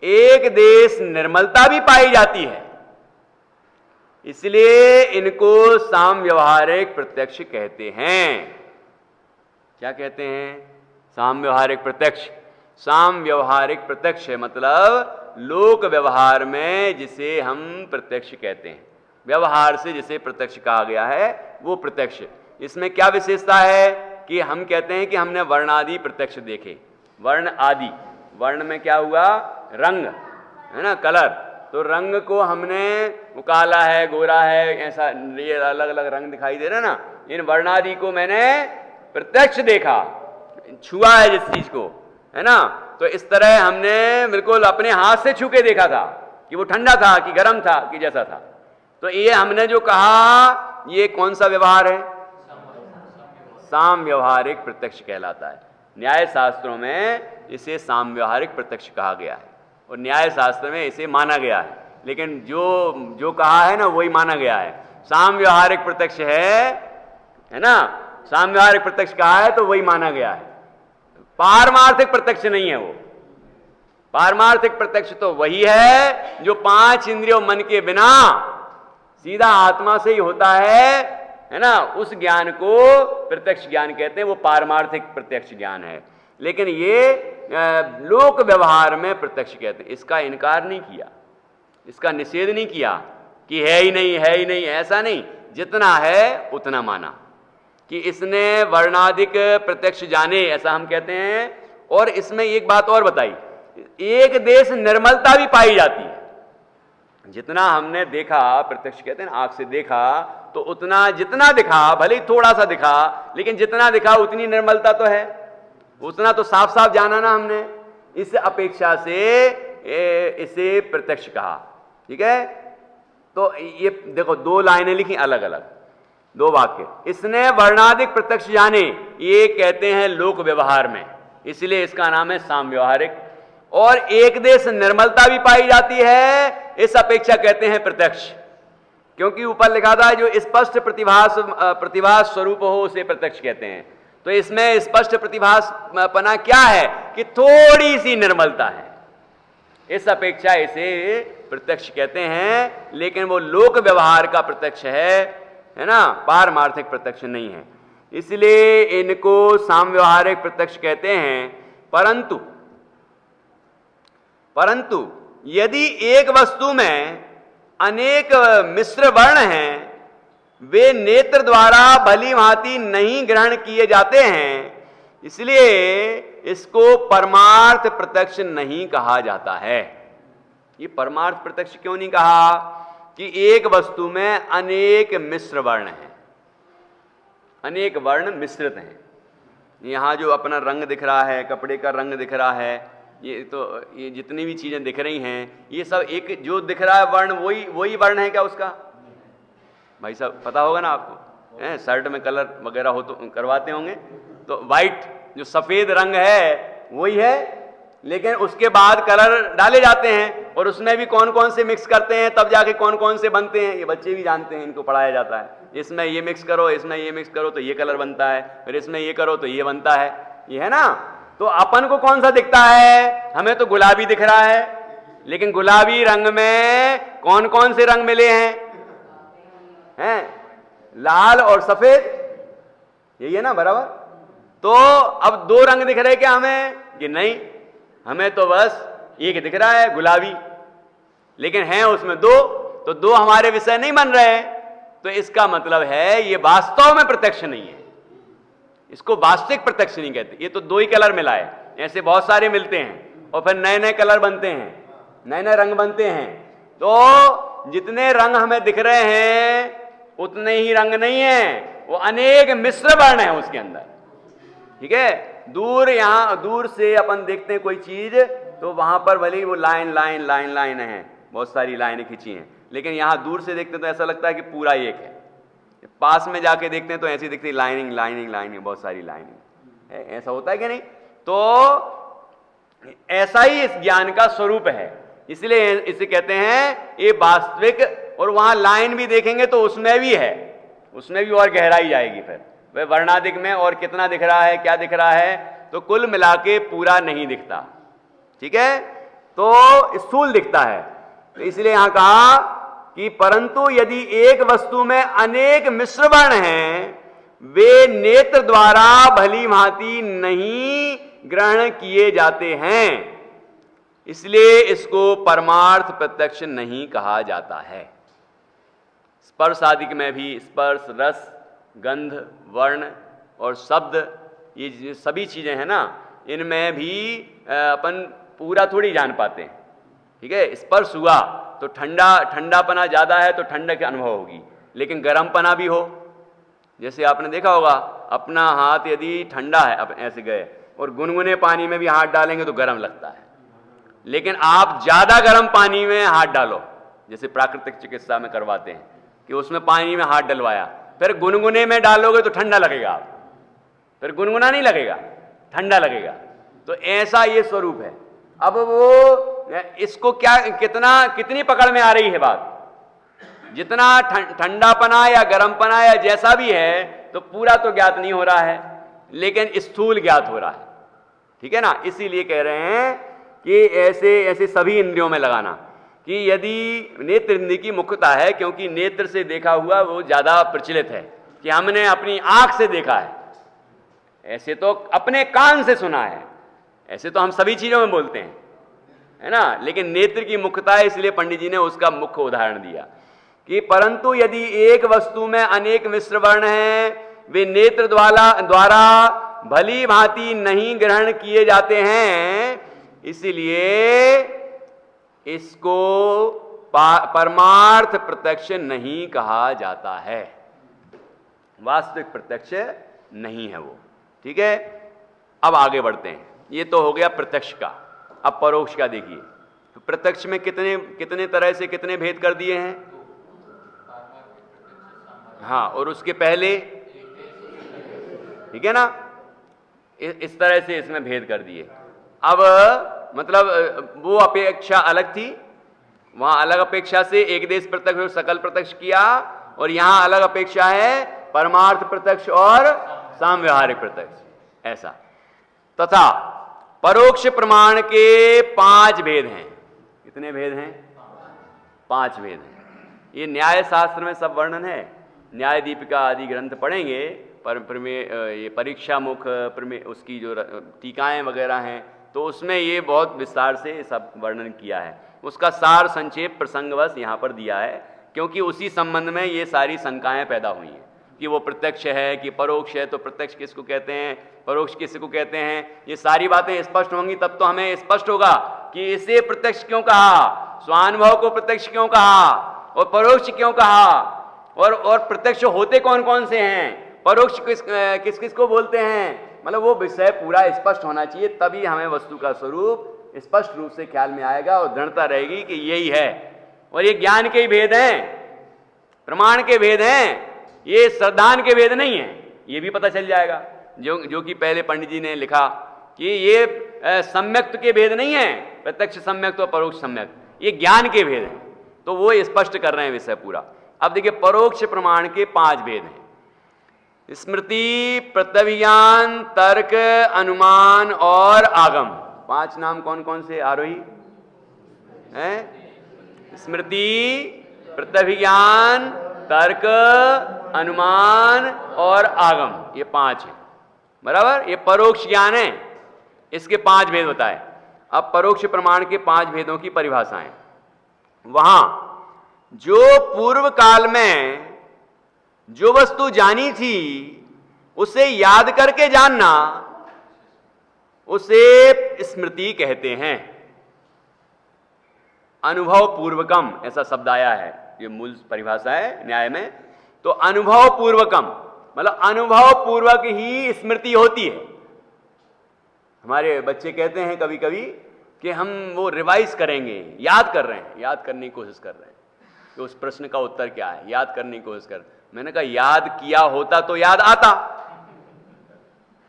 A: एक देश निर्मलता भी पाई जाती है, इसलिए इनको साम्यवहारिक प्रत्यक्ष कहते हैं। क्या कहते हैं, साम्यवहारिक प्रत्यक्ष। साम्यवहारिक प्रत्यक्ष मतलब लोक व्यवहार में जिसे हम प्रत्यक्ष कहते हैं, व्यवहार से जिसे प्रत्यक्ष कहा गया है वो प्रत्यक्ष। इसमें क्या विशेषता है कि हम कहते हैं कि हमने वर्णादि प्रत्यक्ष देखे। वर्ण आदि, वर्ण में क्या हुआ, रंग है ना, कलर। तो रंग को हमने, वो काला है, गोरा है, ऐसा ये अलग अलग रंग दिखाई दे रहे ना, इन वर्णादि को मैंने प्रत्यक्ष देखा, छुआ है जिस चीज को, है ना। तो इस तरह हमने बिल्कुल अपने हाथ से छू के देखा था कि वो ठंडा था कि गर्म था कि जैसा था। तो ये हमने जो कहा ये कौन सा व्यवहार है, साम व्यवहारिक प्रत्यक्ष कहलाता है। न्याय शास्त्रों में इसे साम व्यवहारिक प्रत्यक्ष कहा गया है और न्याय शास्त्र में इसे माना गया है। लेकिन जो कहा है ना वही माना गया है। साम व्यवहारिक प्रत्यक्ष है ना, साम व्यवहारिक प्रत्यक्ष कहा है तो वही माना गया है। पारमार्थिक प्रत्यक्ष नहीं है वो। पारमार्थिक प्रत्यक्ष तो वही है जो पांच इंद्रियों मन के बिना सीधा आत्मा से ही होता है ना, उस ज्ञान को प्रत्यक्ष ज्ञान कहते हैं, वो पारमार्थिक प्रत्यक्ष ज्ञान है। लेकिन ये लोक व्यवहार में प्रत्यक्ष कहते हैं। इसका इनकार नहीं किया, इसका निषेध नहीं किया कि है ही नहीं, है ही नहीं, ऐसा नहीं। जितना है उतना माना कि इसने वर्णाधिक प्रत्यक्ष जाने, ऐसा हम कहते हैं। और इसमें एक बात और बताई, एक देश निर्मलता भी पाई जाती है। जितना हमने देखा, प्रत्यक्ष कहते हैं आंख से देखा, तो उतना जितना दिखा, भले ही थोड़ा सा दिखा, लेकिन जितना दिखा उतनी निर्मलता तो है, उतना तो साफ साफ जाना ना हमने। इस अपेक्षा से इसे प्रत्यक्ष कहा। ठीक है, तो ये देखो दो लाइनें लिखी अलग अलग, दो वाक्य। इसने वर्णाधिक प्रत्यक्ष जाने, ये कहते हैं लोक व्यवहार में, इसलिए इसका नाम है साम व्यवहारिक। और एक देश निर्मलता भी पाई जाती है, इस अपेक्षा कहते हैं प्रत्यक्ष। क्योंकि ऊपर लिखा था जो स्पष्ट प्रतिभास स्वरूप हो उसे प्रत्यक्ष कहते हैं। तो इसमें स्पष्ट प्रतिभास पना क्या है कि थोड़ी सी निर्मलता है, इस अपेक्षा इसे प्रत्यक्ष कहते हैं। लेकिन वो लोक व्यवहार का प्रत्यक्ष है ना, पारमार्थिक प्रत्यक्ष नहीं है, इसलिए इनको साम व्यवहारिक प्रत्यक्ष कहते हैं। परंतु यदि एक वस्तु में अनेक मिश्र वर्ण हैं, वे नेत्र द्वारा भली भांति नहीं ग्रहण किए जाते हैं, इसलिए इसको परमार्थ प्रत्यक्ष नहीं कहा जाता है। ये परमार्थ प्रत्यक्ष क्यों नहीं कहा कि एक वस्तु में अनेक मिश्र वर्ण हैं, अनेक वर्ण मिश्रित हैं। यहां जो अपना रंग दिख रहा है, कपड़े का रंग दिख रहा है, ये जितनी भी चीजें दिख रही हैं, ये सब एक जो दिख रहा है वर्ण वही वर्ण है क्या उसका? भाई साहब पता होगा ना आपको, शर्ट में कलर वगैरह हो तो करवाते होंगे, तो वाइट जो सफेद रंग है वही है, लेकिन उसके बाद कलर डाले जाते हैं और उसमें भी कौन कौन से मिक्स करते हैं, तब जाके कौन कौन से बनते हैं, ये बच्चे भी जानते हैं, इनको पढ़ाया जाता है। इसमें ये मिक्स करो, इसमें ये मिक्स करो तो ये कलर बनता है, फिर इसमें ये करो तो ये बनता है, ये है ना। तो अपन को कौन सा दिखता है? हमें तो गुलाबी दिख रहा है, लेकिन गुलाबी रंग में कौन कौन से रंग मिले हैं? लाल और सफेद, यही है ना, बराबर। तो अब दो रंग दिख रहे क्या हमें? कि नहीं, हमें तो बस एक दिख रहा है गुलाबी, लेकिन हैं उसमें दो, तो दो हमारे विषय नहीं बन रहे। तो इसका मतलब है ये वास्तव में प्रत्यक्ष नहीं है, इसको वास्तविक प्रत्यक्ष नहीं कहते। ये तो दो ही कलर मिला है, ऐसे बहुत सारे मिलते हैं और फिर नए नए कलर बनते हैं, नए नए रंग बनते हैं। तो जितने रंग हमें दिख रहे हैं उतने ही रंग नहीं है, वो अनेक मिश्र वर्ण है उसके अंदर। ठीक है, दूर से अपन देखते हैं कोई चीज तो वहां पर भले ही वो लाइन है, बहुत सारी लाइनें खींची हैं, लेकिन यहां दूर से देखते तो ऐसा लगता है कि पूरा एक है। पास में जाके देखते हैं तो ऐसी दिखती लाइनिंग, बहुत सारी लाइनिंग, ऐसा होता है कि नहीं? तो ऐसा ही इस ज्ञान का स्वरूप है, इसलिए इसे कहते हैं ये वास्तविक। और वहां लाइन भी देखेंगे तो उसमें भी है, उसमें भी और गहराई जाएगी। फिर वह वर्णाधिक में और कितना दिख रहा है, क्या दिख रहा है, तो कुल मिला के पूरा नहीं दिखता। ठीक है, तो स्थूल दिखता है। तो इसलिए यहां कहा कि परंतु यदि एक वस्तु में अनेक मिश्र वर्ण हैं, वे नेत्र द्वारा भली भांति नहीं ग्रहण किए जाते हैं। इसलिए इसको परमार्थ प्रत्यक्ष नहीं कहा जाता है। स्पर्श आदि में भी स्पर्श, रस, गंध, वर्ण और शब्द, ये सभी चीजें हैं ना, इनमें भी अपन पूरा थोड़ी जान पाते हैं। ठीक है, स्पर्श हुआ तो ठंडापना ज्यादा है तो ठंडक अनुभव होगी, लेकिन गर्मपना भी हो। जैसे आपने देखा होगा, अपना हाथ यदि ठंडा है, अब ऐसे गए और गुनगुने पानी में भी हाथ डालेंगे तो गर्म लगता है, लेकिन आप ज्यादा गर्म पानी में हाथ डालो, जैसे प्राकृतिक चिकित्सा में करवाते हैं कि उसमें पानी में हाथ डलवाया, फिर गुनगुने में डालोगे तो ठंडा लगेगा, आप फिर गुनगुना नहीं लगेगा, ठंडा लगेगा। तो ऐसा ये स्वरूप है। अब वो इसको क्या कितनी पकड़ में आ रही है बात, जितना ठंडापना या गर्मपना या जैसा भी है तो पूरा तो ज्ञात नहीं हो रहा है, लेकिन स्थूल ज्ञात हो रहा है। ठीक है ना, इसीलिए कह रहे हैं कि ऐसे सभी इंद्रियों में लगाना, कि यदि नेत्र इंद्रिय की मुख्यता है, क्योंकि नेत्र से देखा हुआ वो ज्यादा प्रचलित है कि हमने अपनी आंख से देखा है, ऐसे तो अपने कान से सुना है, ऐसे तो हम सभी चीजों में बोलते हैं, है ना, लेकिन नेत्र की मुख्यता है, इसलिए पंडित जी ने उसका मुख्य उदाहरण दिया कि परंतु यदि एक वस्तु में अनेक मिश्र वर्ण हैं, वे नेत्र द्वारा भली भांति नहीं ग्रहण किए जाते हैं, इसलिए इसको परमार्थ प्रत्यक्ष नहीं कहा जाता है, वास्तविक प्रत्यक्ष नहीं है वो। ठीक है, अब आगे बढ़ते हैं। ये तो हो गया प्रत्यक्ष का। अब परोक्ष का देखिए, तो प्रत्यक्ष में कितने तरह से कितने भेद कर दिए हैं। हाँ, और उसके पहले, ठीक है ना, इस तरह से इसमें भेद कर दिए। अब मतलब वो अपेक्षा अलग थी, वहां अलग अपेक्षा से एक देश प्रत्यक्ष और सकल प्रत्यक्ष किया, और यहां अलग अपेक्षा है परमार्थ प्रत्यक्ष और सामव्यवहारिक प्रत्यक्ष, ऐसा। तथा परोक्ष प्रमाण के 5 भेद हैं। कितने भेद हैं? 5 भेद हैं। ये न्याय शास्त्र में सब वर्णन है, न्याय दीपिका आदि ग्रंथ पढ़ेंगे, ये परीक्षा मुख उसकी जो टीकाएं वगैरह हैं, तो उसमें ये बहुत विस्तार से सब वर्णन किया है। उसका सार संक्षेप प्रसंगवश यहाँ पर दिया है, क्योंकि उसी संबंध में ये सारी शंकाएं पैदा हुई हैं कि वो प्रत्यक्ष है कि परोक्ष है, तो प्रत्यक्ष किसको कहते हैं, परोक्ष किसको कहते हैं। ये सारी बातें स्पष्ट होंगी तब तो हमें स्पष्ट होगा कि इसे प्रत्यक्ष क्यों कहा, स्वानुभव को प्रत्यक्ष क्यों कहा, और परोक्ष क्यों कहा, और प्रत्यक्ष होते कौन कौन से हैं, परोक्ष किस किस को बोलते हैं। मतलब वो विषय पूरा स्पष्ट होना चाहिए, तभी हमें वस्तु का स्वरूप स्पष्ट रूप से ख्याल में आएगा और दृढ़ता रहेगी कि यही है। और ये ज्ञान के ही भेद हैं, प्रमाण के भेद हैं, ये श्रद्धान के भेद नहीं है, ये भी पता चल जाएगा। जो कि पहले पंडित जी ने लिखा कि ये सम्यक्त के भेद नहीं है, प्रत्यक्ष सम्यक्त और परोक्ष सम्यक्त, ये ज्ञान के भेद हैं। तो वो स्पष्ट कर रहे हैं विषय पूरा। अब देखिए, परोक्ष प्रमाण के 5 भेद हैं। स्मृति, प्रत्यभिज्ञान, तर्क, अनुमान और आगम। 5 नाम कौन कौन से आरोही हैं? स्मृति, प्रत्यभिज्ञान, तर्क, अनुमान और आगम, ये 5 है, बराबर। ये परोक्ष ज्ञान है, इसके 5 भेद बताए। अब परोक्ष प्रमाण के 5 भेदों की परिभाषाएं। वहां जो पूर्व काल में जो वस्तु जानी थी उसे याद करके जानना, उसे स्मृति कहते हैं। अनुभव पूर्वकम ऐसा शब्द आया है, ये मूल परिभाषा है न्याय में। तो अनुभव पूर्वकम मतलब अनुभव पूर्वक ही स्मृति होती है। हमारे बच्चे कहते हैं कभी कभी कि हम वो रिवाइज करेंगे, याद कर रहे हैं, याद करने की कोशिश कर रहे हैं कि उस प्रश्न का उत्तर क्या है, याद करने की कोशिश कर। मैंने कहा याद किया होता तो याद आता,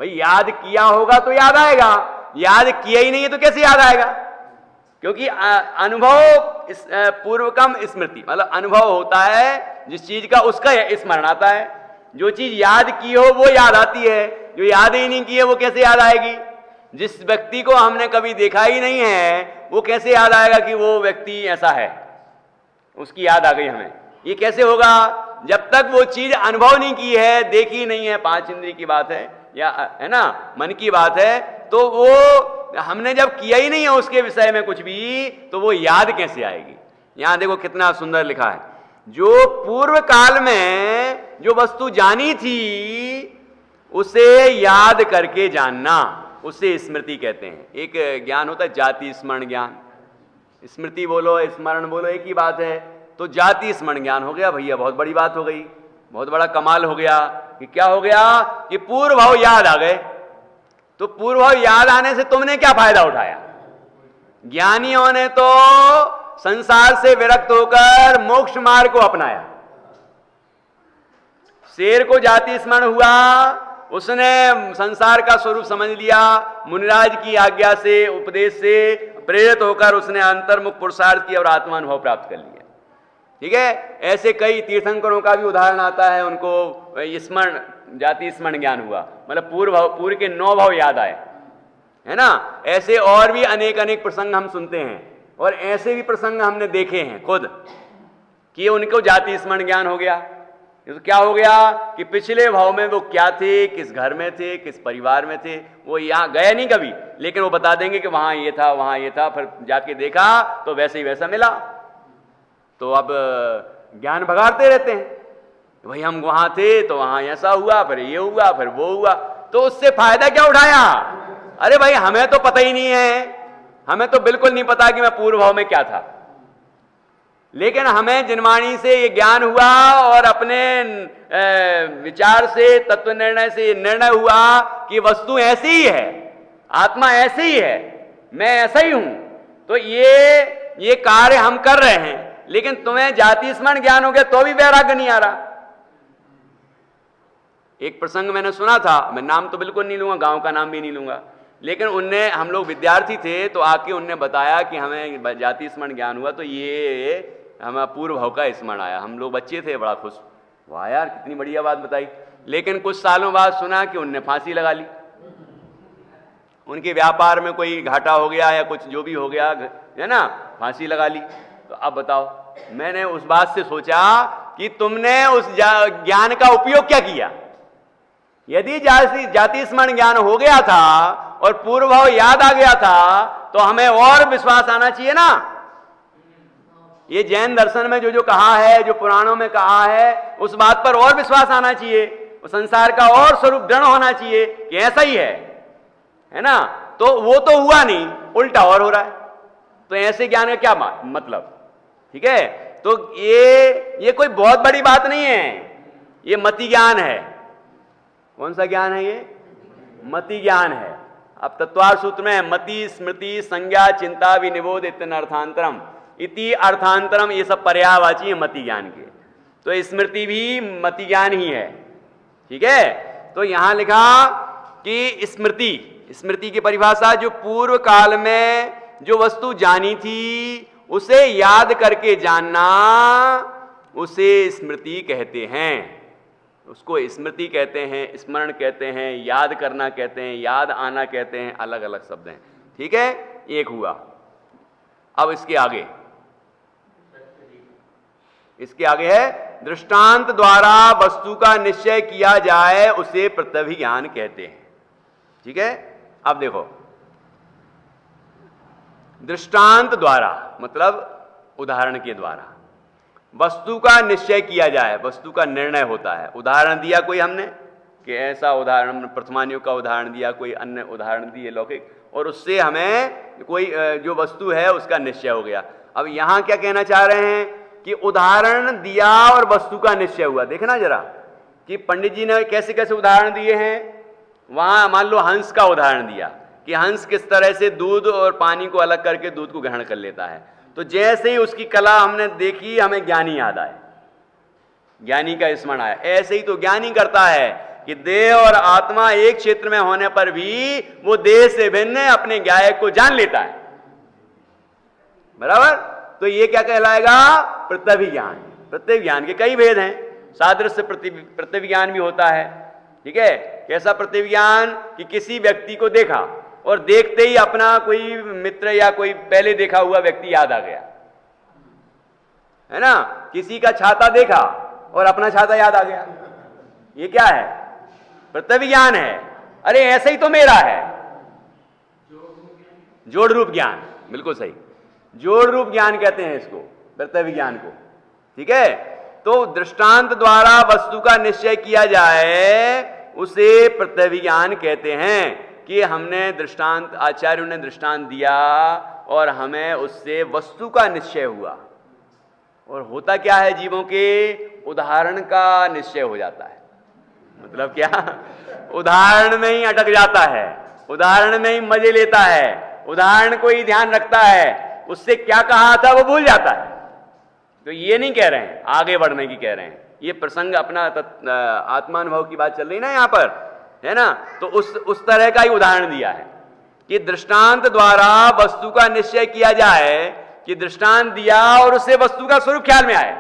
A: भाई याद किया होगा तो याद आएगा, याद किया ही नहीं है तो कैसे याद आएगा? क्योंकि अनुभव पूर्वकम स्मृति मतलब अनुभव होता है जिस चीज का, उसका स्मरण आता है। जो चीज याद की हो वो याद आती है, जो याद ही नहीं की है वो कैसे याद आएगी? जिस व्यक्ति को हमने कभी देखा ही नहीं है वो कैसे याद आएगा कि वो व्यक्ति ऐसा है, उसकी याद आ गई हमें? ये कैसे होगा? जब तक वो चीज अनुभव नहीं की है, देखी नहीं है, 5 इंद्रिय की बात है या है ना, मन की बात है, तो वो हमने जब किया ही नहीं है उसके विषय में कुछ भी, तो वो याद कैसे आएगी। यहां देखो कितना सुंदर लिखा है, जो पूर्व काल में जो वस्तु जानी थी उसे याद करके जानना, उसे स्मृति कहते हैं। एक ज्ञान होता है जाति स्मरण ज्ञान, स्मृति बोलो स्मरण बोलो एक ही बात है। तो जाति स्मरण ज्ञान हो गया भैया, बहुत बड़ी बात हो गई, बहुत बड़ा कमाल हो गया। कि क्या हो गया कि पूर्व भाव याद आ गए। तो पूर्व भाव याद आने से तुमने क्या फायदा उठाया? ज्ञानियों ने तो संसार से विरक्त होकर मोक्ष मार्ग को अपनाया। शेर को जाति स्मरण हुआ, उसने संसार का स्वरूप समझ लिया, मुनिराज की आज्ञा से उपदेश से प्रेरित होकर उसने अंतर्मुख पुरुषार्थ किया और आत्मानुभव प्राप्त कर लिया। ठीक है, ऐसे कई तीर्थंकरों का भी उदाहरण आता है, उनको स्मरण जाति स्मरण ज्ञान हुआ, मतलब पूर्व के 9 भाव याद आए, है ना। ऐसे और भी अनेक प्रसंग हम सुनते हैं, और ऐसे भी प्रसंग हमने देखे हैं खुद कि उनको जाति स्मरण ज्ञान हो गया। तो क्या हो गया कि पिछले भाव में वो क्या थे, किस घर में थे, किस परिवार में थे, वो यहाँ गए नहीं कभी, लेकिन वो बता देंगे कि वहां ये था वहां ये था, फिर जाके देखा तो वैसे ही वैसा मिला। तो अब ज्ञान भगाड़ते रहते हैं, भाई हम वहां थे तो वहां ऐसा हुआ, फिर ये हुआ, फिर वो हुआ। तो उससे फायदा क्या उठाया? अरे भाई हमें तो पता ही नहीं है, हमें तो बिल्कुल नहीं पता कि मैं पूर्व भाव में क्या था, लेकिन हमें जिनवाणी से ये ज्ञान हुआ और अपने विचार से तत्व निर्णय से ये निर्णय हुआ कि वस्तु ऐसी ही है, आत्मा ऐसी ही है, मैं ऐसा ही हूं। तो ये कार्य हम कर रहे हैं, लेकिन तुम्हें जाति स्मरण ज्ञान हो गया तो भी वैराग्य नहीं आ रहा। एक प्रसंग मैंने सुना था, मैं नाम तो बिल्कुल नहीं लूंगा, गांव का नाम भी नहीं लूंगा, लेकिन उनने, हम लोग विद्यार्थी थे तो आके उनने बताया कि हमें जाति स्मरण ज्ञान हुआ, तो ये हमें पूर्व भाव का स्मरण आया। हम लोग बच्चे थे, बड़ा खुश, वाह यार कितनी बढ़िया बात बताई। लेकिन कुछ सालों बाद सुना कि उनने फांसी लगा ली, उनके व्यापार में कोई घाटा हो गया या कुछ जो भी हो गया है ना, फांसी लगा ली। तो अब बताओ, मैंने उस बात से सोचा कि तुमने उस ज्ञान का उपयोग क्या किया। यदि जाति स्मरण ज्ञान हो गया था और पूर्व भाव याद आ गया था, तो हमें और विश्वास आना चाहिए ना। ये जैन दर्शन में जो कहा है, जो पुराणों में कहा है, उस बात पर और विश्वास आना चाहिए, उस संसार का और स्वरूप दृढ़ होना चाहिए कि ऐसा ही है ना। तो वो तो हुआ नहीं, उल्टा और हो रहा है। तो ऐसे ज्ञान का क्या मतलब? ठीक है, तो ये कोई बहुत बड़ी बात नहीं है, ये मति ज्ञान है। कौन सा ज्ञान है ये? मति ज्ञान है। अब तत्वार सूत्र में मति स्मृति संज्ञा चिंता विनिबोध इतन अर्थांतरम इति अर्थांतरम, ये सब पर्यायवाची है मति ज्ञान के। तो स्मृति भी मति ज्ञान ही है। ठीक है, तो यहां लिखा कि स्मृति की परिभाषा, जो पूर्व काल में जो वस्तु जानी थी उसे याद करके जानना, उसे स्मृति कहते हैं। उसको स्मृति कहते हैं, स्मरण कहते हैं, याद करना कहते हैं, याद आना कहते हैं, अलग अलग शब्द हैं। ठीक है, एक हुआ। अब इसके आगे है दृष्टांत द्वारा वस्तु का निश्चय किया जाए, उसे प्रत्यभिज्ञान कहते हैं। ठीक है, अब देखो, दृष्टांत द्वारा मतलब उदाहरण के द्वारा वस्तु का निश्चय किया जाए, वस्तु का निर्णय होता है। उदाहरण दिया कोई हमने कि ऐसा उदाहरण, प्रथमानियों का उदाहरण दिया, कोई अन्य उदाहरण दिए लौकिक, और उससे हमें कोई जो वस्तु है उसका निश्चय हो गया। अब यहां क्या कहना चाह रहे हैं कि उदाहरण दिया और वस्तु का निश्चय हुआ। देखना जरा कि पंडित जी ने कैसे कैसे उदाहरण दिए हैं। वहां मान लो हंस का उदाहरण दिया कि हंस किस तरह से दूध और पानी को अलग करके दूध को ग्रहण कर लेता है। तो जैसे ही उसकी कला हमने देखी, हमें ज्ञानी याद आए, ज्ञानी का स्मरण आया। ऐसे ही तो ज्ञानी करता है कि देह और आत्मा एक क्षेत्र में होने पर भी वो देह से भिन्न अपने ज्ञायक को जान लेता है। बराबर, तो ये क्या कहलाएगा? प्रत्यभिज्ञान। प्रत्यभिज्ञान के कई भेद हैं, सादृश्य प्रत्यभिज्ञान भी होता है। ठीक है, कैसा प्रत्यभिज्ञान कि किसी व्यक्ति को देखा और देखते ही अपना कोई मित्र या कोई पहले देखा हुआ व्यक्ति याद आ गया, है ना। किसी का छाता देखा और अपना छाता याद आ गया, ये क्या है? प्रत्यभिज्ञान है। अरे ऐसे ही तो मेरा है, जोड़ रूप ज्ञान, बिल्कुल सही, जोड़ रूप ज्ञान कहते हैं इसको, प्रत्यय विज्ञान को। ठीक है, तो दृष्टांत द्वारा वस्तु का निश्चय किया जाए उसे प्रत्यय विज्ञान कहते हैं। कि हमने दृष्टांत, आचार्यों ने दृष्टांत दिया और हमें उससे वस्तु का निश्चय हुआ। और होता क्या है, जीवों के उदाहरण का निश्चय हो जाता है। मतलब क्या, उदाहरण में ही अटक जाता है, उदाहरण में ही मजे लेता है, उदाहरण को ही ध्यान रखता है, उससे क्या कहा था वो भूल जाता है। तो ये नहीं कह रहे हैं आगे बढ़ने की, कह रहे हैं ये प्रसंग अपना आत्मानुभव की बात चल रही ना यहाँ पर, है ना। तो उस तरह का ही उदाहरण दिया है कि दृष्टांत द्वारा वस्तु का निश्चय किया जाए, कि दृष्टांत दिया और उससे वस्तु का स्वरूप ख्याल में आए।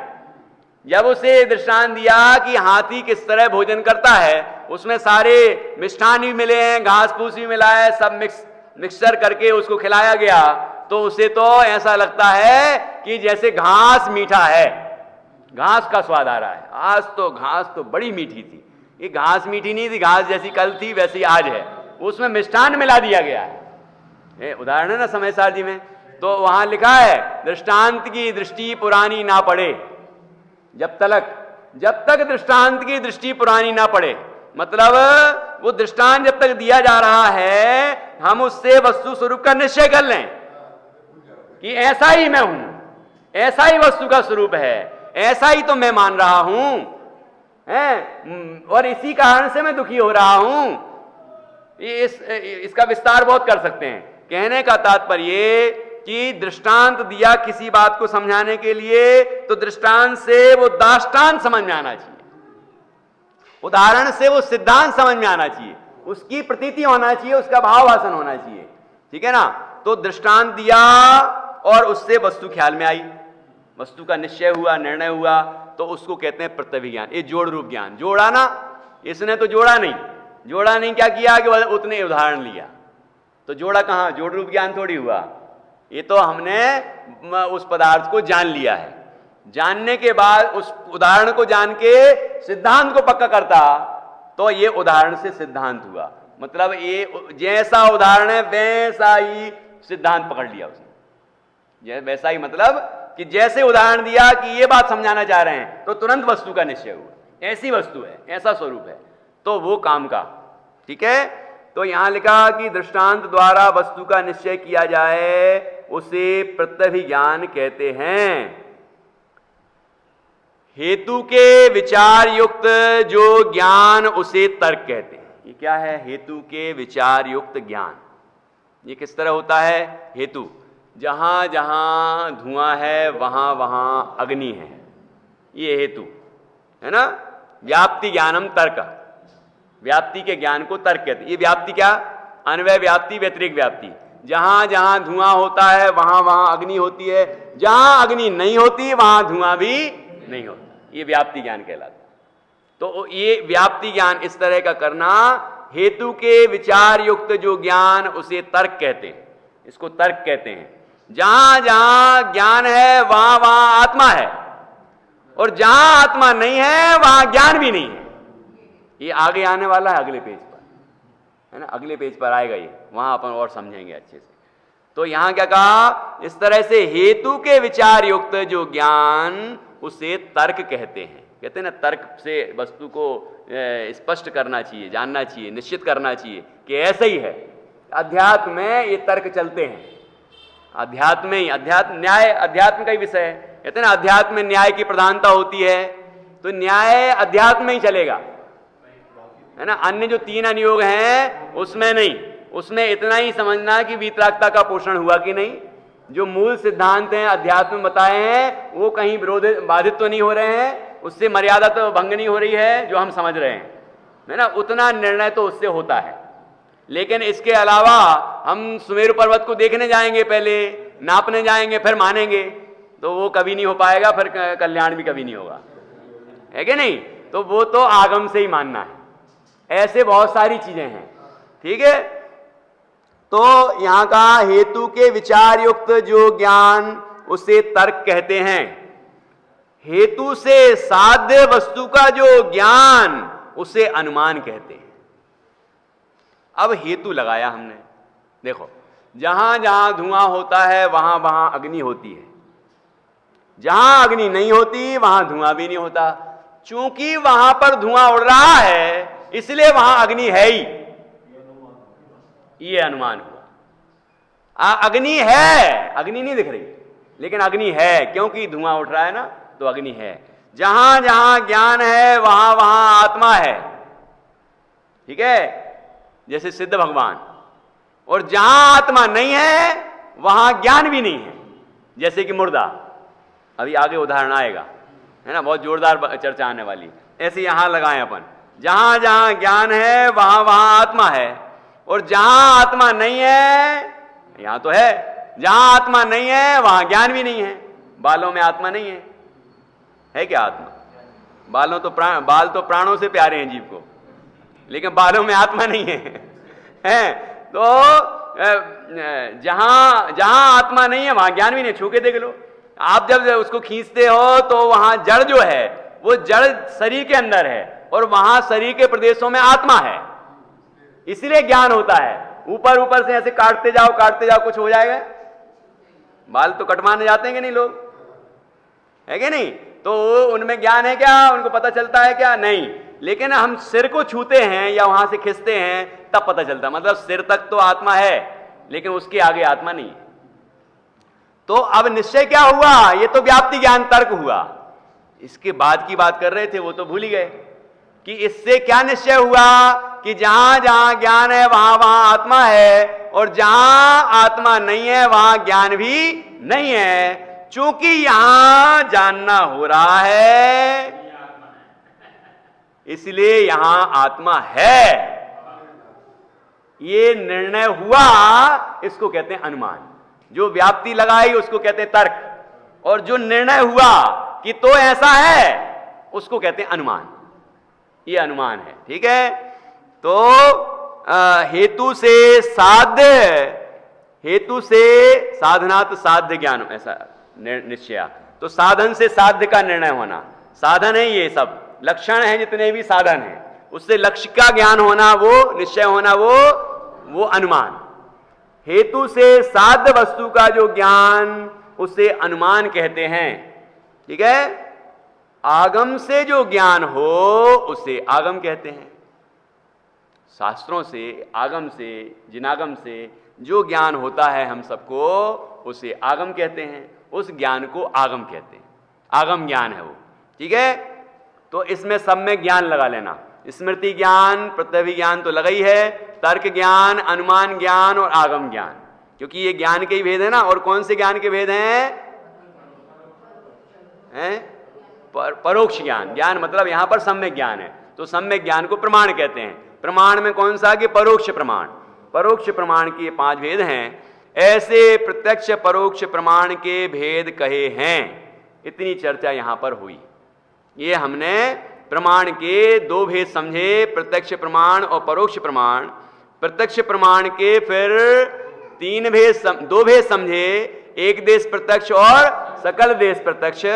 A: जब उसे दृष्टांत दिया कि हाथी किस तरह भोजन करता है, उसमें सारे मिष्ठान भी मिले हैं, घास फूस भी मिला है, सब मिक्सचर करके उसको खिलाया गया, तो उसे तो ऐसा लगता है कि जैसे घास मीठा है, घास का स्वाद आ रहा है। आज तो घास तो बड़ी मीठी थी, ये घास मीठी नहीं थी, घास जैसी कल थी वैसी आज है, उसमें मिष्ठान मिला दिया गया है। उदाहरण है ना समय जी में, तो वहां लिखा है दृष्टांत की दृष्टि पुरानी ना पड़े, जब तक दृष्टांत की दृष्टि पुरानी ना पड़े, मतलब वो दृष्टांत जब तक दिया जा रहा है हम उससे वस्तु स्वरूप का निश्चय कर लें कि ऐसा ही मैं हूं, ऐसा ही वस्तु का स्वरूप है, ऐसा ही तो मैं मान रहा हूं, है, और इसी कारण से मैं दुखी हो रहा हूं। इसका विस्तार बहुत कर सकते हैं। कहने का तात्पर्य कि दृष्टांत दिया किसी बात को समझाने के लिए, तो दृष्टांत से वो दाष्टांत समझ में आना चाहिए, उदाहरण से वो सिद्धांत समझ में आना चाहिए, उसकी प्रतीति होना चाहिए, उसका भाव भाषण होना चाहिए। ठीक है ना। तो दृष्टांत दिया और उससे वस्तु ख्याल में आई, वस्तु का निश्चय हुआ, निर्णय हुआ, तो उसको कहते हैं प्रत्यय विज्ञान। ये जोड़ रूप ज्ञान। जोड़ा ना, इसने तो जोड़ा नहीं, क्या किया कि उतने उदाहरण लिया, तो जोड़ा कहां, जोड़ रूप ज्ञान थोड़ी हुआ। ये तो हमने उस पदार्थ को जान लिया है, जानने के बाद उस उदाहरण को जान के सिद्धांत को पक्का करता, तो ये उदाहरण से सिद्धांत हुआ। मतलब ये जैसा उदाहरण है वैसा ही सिद्धांत पकड़ लिया उसने, वैसा ही, मतलब कि जैसे उदाहरण दिया कि ये बात समझाना चाह रहे हैं, तो तुरंत वस्तु का निश्चय हुआ, ऐसी वस्तु है, ऐसा स्वरूप है, तो वो काम का। ठीक है। तो यहां लिखा कि दृष्टांत द्वारा वस्तु का निश्चय किया जाए उसे प्रत्यय विज्ञान कहते हैं। हेतु के विचार युक्त जो ज्ञान उसे तर्क कहते हैं। ये क्या है, हेतु के विचार युक्त ज्ञान। ये किस तरह होता है, हेतु, जहां जहां धुआं है वहां वहां अग्नि है, ये हेतु है ना। व्याप्ति ज्ञानम तर्क, व्याप्ति के ज्ञान को तर्क कहते हैं। ये व्याप्ति क्या, अन्वय व्याप्ति, व्यतिरिक्त व्याप्ति। जहां जहां धुआं होता है वहां वहां अग्नि होती है, जहां अग्नि नहीं होती वहां धुआं भी नहीं होता, ये व्याप्ति ज्ञान कहलाता है। तो ये व्याप्ति ज्ञान इस तरह का करना, हेतु के विचार युक्त जो ज्ञान उसे तर्क कहते हैं, इसको तर्क कहते हैं। जहां जहां ज्ञान है वहां वहां आत्मा है, और जहां आत्मा नहीं है वहां ज्ञान भी नहीं है। ये आगे आने वाला है अगले पेज पर, है ना, अगले पेज पर आएगा ये, वहां अपन और समझेंगे अच्छे से। तो यहां क्या कहा, इस तरह से हेतु के विचार युक्त जो ज्ञान उसे तर्क कहते हैं। कहते हैं ना, तर्क से वस्तु को स्पष्ट करना चाहिए, जानना चाहिए, निश्चित करना चाहिए कि ऐसा ही है। अध्यात्म में ये तर्क चलते हैं, अध्यात्म में ही, अध्यात्म न्याय अध्यात्म का ही विषय है। कहते हैं ना, अध्यात्म में न्याय की प्रधानता होती है, तो न्याय अध्यात्म में ही चलेगा, है ना। अन्य जो 3 अनुयोग हैं उसमें नहीं, उसमें इतना ही समझना कि वीतरागता का पोषण हुआ कि नहीं। जो मूल सिद्धांत हैं अध्यात्म में बताए हैं वो कहीं बाधित तो नहीं हो रहे हैं, उससे मर्यादा तो भंग नहीं हो रही है जो हम समझ रहे हैं, है ना। उतना निर्णय तो उससे होता है। लेकिन इसके अलावा हम सुमेरु पर्वत को देखने जाएंगे, पहले नापने जाएंगे, फिर मानेंगे, तो वो कभी नहीं हो पाएगा, फिर कल्याण भी कभी नहीं होगा, है कि नहीं। तो वो तो आगम से ही मानना है। ऐसे बहुत सारी चीजें हैं। ठीक है। तो यहां का हेतु के विचार युक्त जो ज्ञान उसे तर्क कहते हैं। हेतु से साध्य वस्तु का जो ज्ञान उसे अनुमान कहते हैं। अब हेतु लगाया हमने, देखो जहां जहां धुआं होता है वहां वहां अग्नि होती है, जहां अग्नि नहीं होती वहां धुआं भी नहीं होता। चूंकि वहां पर धुआं उड़ रहा है इसलिए वहां अग्नि है ही, ये अनुमान हुआ। अग्नि है, अग्नि नहीं दिख रही लेकिन अग्नि है, क्योंकि धुआं उठ रहा है ना, तो अग्नि है। जहां जहां ज्ञान है वहां वहां आत्मा है, ठीक है, जैसे सिद्ध भगवान। और जहां आत्मा नहीं है वहां ज्ञान भी नहीं है, जैसे कि मुर्दा। अभी आगे उदाहरण आएगा, है ना, बहुत जोरदार चर्चा आने वाली। ऐसे यहां लगाएं अपन, जहां जहां ज्ञान है वहां वहां आत्मा है, और जहां आत्मा नहीं है, यहां तो है, जहां आत्मा नहीं है वहां ज्ञान भी नहीं है। बालों में आत्मा नहीं है क्या आत्मा? बाल तो प्राणों से प्यारे हैं जीव को, लेकिन बालों में आत्मा नहीं है। तो जहां जहां आत्मा नहीं है वहां ज्ञान भी नहीं। छू के देख लो, आप जब उसको खींचते हो तो वहां जड़ जो है वो जड़ शरीर के अंदर है, और वहां शरीर के प्रदेशों में आत्मा है, इसलिए ज्ञान होता है। ऊपर ऊपर से ऐसे काटते जाओ कुछ हो जाएगा? बाल तो कटवाने जाते हैं कि नहीं लोग, है कि नहीं? तो उनमें ज्ञान है क्या? उनको पता चलता है क्या? नहीं। लेकिन हम सिर को छूते हैं या वहां से खींचते हैं तब पता चलता, मतलब सिर तक तो आत्मा है लेकिन उसके आगे आत्मा नहीं है। तो अब निश्चय क्या हुआ? ये तो व्याप्ति ज्ञान तर्क हुआ। इसके बाद की बात कर रहे थे वो तो भूल ही गए कि इससे क्या निश्चय हुआ कि जहां जहां ज्ञान है वहां वहां आत्मा है, और जहां आत्मा नहीं है वहां ज्ञान भी नहीं है। चूंकि यहां जानना हो रहा है इसलिए यहां आत्मा है, ये निर्णय हुआ, इसको कहते हैं अनुमान। जो व्याप्ति लगाई उसको कहते हैं तर्क, और जो निर्णय हुआ कि तो ऐसा है उसको कहते हैं अनुमान। ये अनुमान है, ठीक है। तो हेतु से साध्य, हेतु से साधनात् साध्य ज्ञान, ऐसा निश्चय। तो साधन से साध्य का निर्णय होना, साधन है ये सब, लक्षण है जितने भी साधन हैं, उससे लक्ष्य का ज्ञान होना, वो निश्चय होना, वो अनुमान। हेतु से साध्य वस्तु का जो ज्ञान उसे अनुमान कहते हैं, ठीक है। आगम से जो ज्ञान हो उसे आगम कहते हैं। शास्त्रों से, आगम से, जिनागम से जो ज्ञान होता है हम सबको उसे आगम कहते हैं, उस ज्ञान को आगम कहते हैं, आगम ज्ञान है वो, ठीक है। तो इसमें सब में ज्ञान लगा लेना, स्मृति ज्ञान, प्रत्यभि ज्ञान तो लगा ही है, तर्क ज्ञान, अनुमान ज्ञान और आगम ज्ञान, क्योंकि ये ज्ञान के ही भेद है ना। और कौन से ज्ञान के भेद हैं? परोक्ष ज्ञान। ज्ञान मतलब यहां पर सम्यक ज्ञान है, तो सम्यक ज्ञान को प्रमाण कहते हैं। प्रमाण में कौन सा? कि परोक्ष प्रमाण। परोक्ष प्रमाण के 5 भेद हैं। ऐसे प्रत्यक्ष परोक्ष प्रमाण के भेद कहे हैं, इतनी चर्चा यहां पर हुई। ये हमने प्रमाण के 2 भेद समझे, प्रत्यक्ष प्रमाण और परोक्ष प्रमाण। प्रत्यक्ष प्रमाण के फिर 2 भेद समझे, एक देश प्रत्यक्ष और सकल देश प्रत्यक्ष,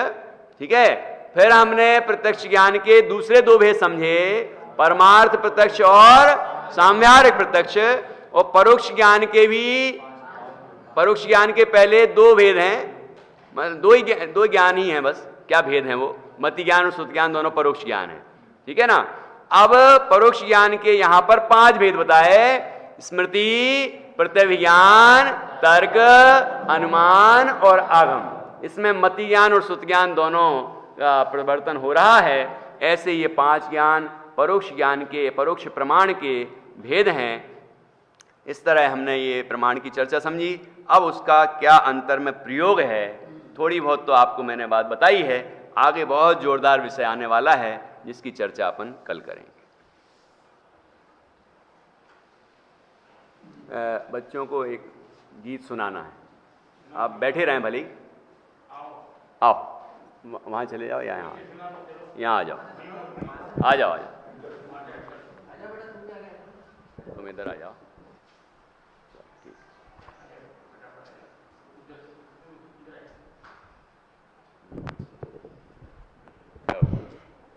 A: ठीक है। फिर हमने प्रत्यक्ष ज्ञान के दूसरे 2 भेद समझे, परमार्थ प्रत्यक्ष और साम्यार्थ प्रत्यक्ष। और परोक्ष ज्ञान के भी, परोक्ष ज्ञान के पहले 2 भेद हैं, मतलब 2 ज्ञान ही हैं बस। क्या भेद हैं वो? मति ज्ञान और श्रुति ज्ञान दोनों परोक्ष ज्ञान है, ठीक है ना। अब परोक्ष ज्ञान के यहां पर 5 भेद बताए, स्मृति, प्रत्यभि ज्ञान, तर्क, अनुमान और आगम। इसमें मति ज्ञान और श्रुति ज्ञान दोनों का परिवर्तन हो रहा है। ऐसे ये 5 ज्ञान परोक्ष ज्ञान के, परोक्ष प्रमाण के भेद हैं। इस तरह हमने ये प्रमाण की चर्चा समझी। अब उसका क्या अंतर में प्रयोग है, थोड़ी बहुत तो आपको मैंने बात बताई है। आगे बहुत जोरदार विषय आने वाला है जिसकी चर्चा अपन कल करेंगे। बच्चों को एक गीत सुनाना है, आप बैठे रहें भले, आओ वहाँ चले जाओ या यहाँ आ जाओ, आ जाओ, तुम इधर आ जाओ।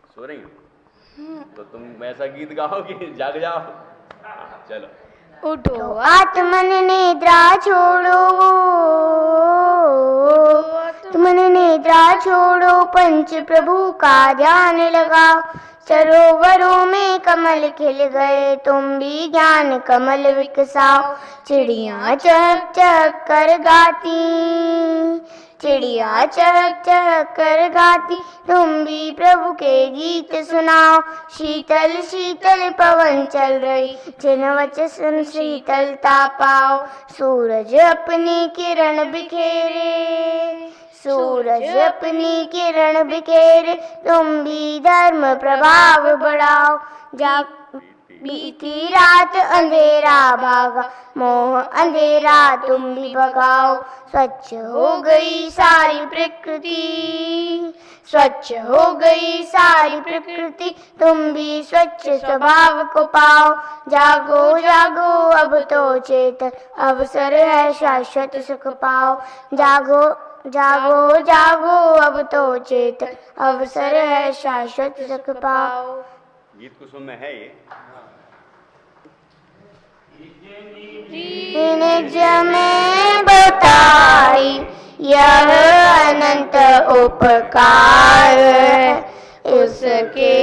A: सो रही हो तो तुम ऐसा गीत गाओ कि जाग जाओ। चलो।
B: उठो
C: आत्मन निद्रा छोड़ो, तुमन निद्रा छोड़ो, पंच प्रभु का ध्यान लगाओ। सरोवरों में कमल खिल गए, तुम भी ज्ञान कमल विकसाओ। चिड़िया चहक चहक कर गाती, चिड़िया चहक चहक कर गाती, तुम भी प्रभु के गीत सुनाओ। शीतल शीतल पवन चल रही, जिन वचन सुन शीतलता पाओ। सूरज अपनी किरण बिखेरे, सूरज अपनी किरण बिखेरे, तुम भी धर्म प्रभाव बढ़ाओ। बीती रात अंधेरा भागा, मोह अंधेरा तुम भी भगाओ। स्वच्छ हो गई सारी प्रकृति, स्वच्छ हो गई सारी प्रकृति, तुम भी स्वच्छ स्वभाव को पाओ। जागो जागो अब तो चेतन, अवसर है शाश्वत सुख पाओ। जागो जागो जागो अब तो चेतन, अवसर है शाश्वत सुख पाओ।
A: गीत कुसुम में है ये।
C: निज में बताई यह अनंत उपकार, उसके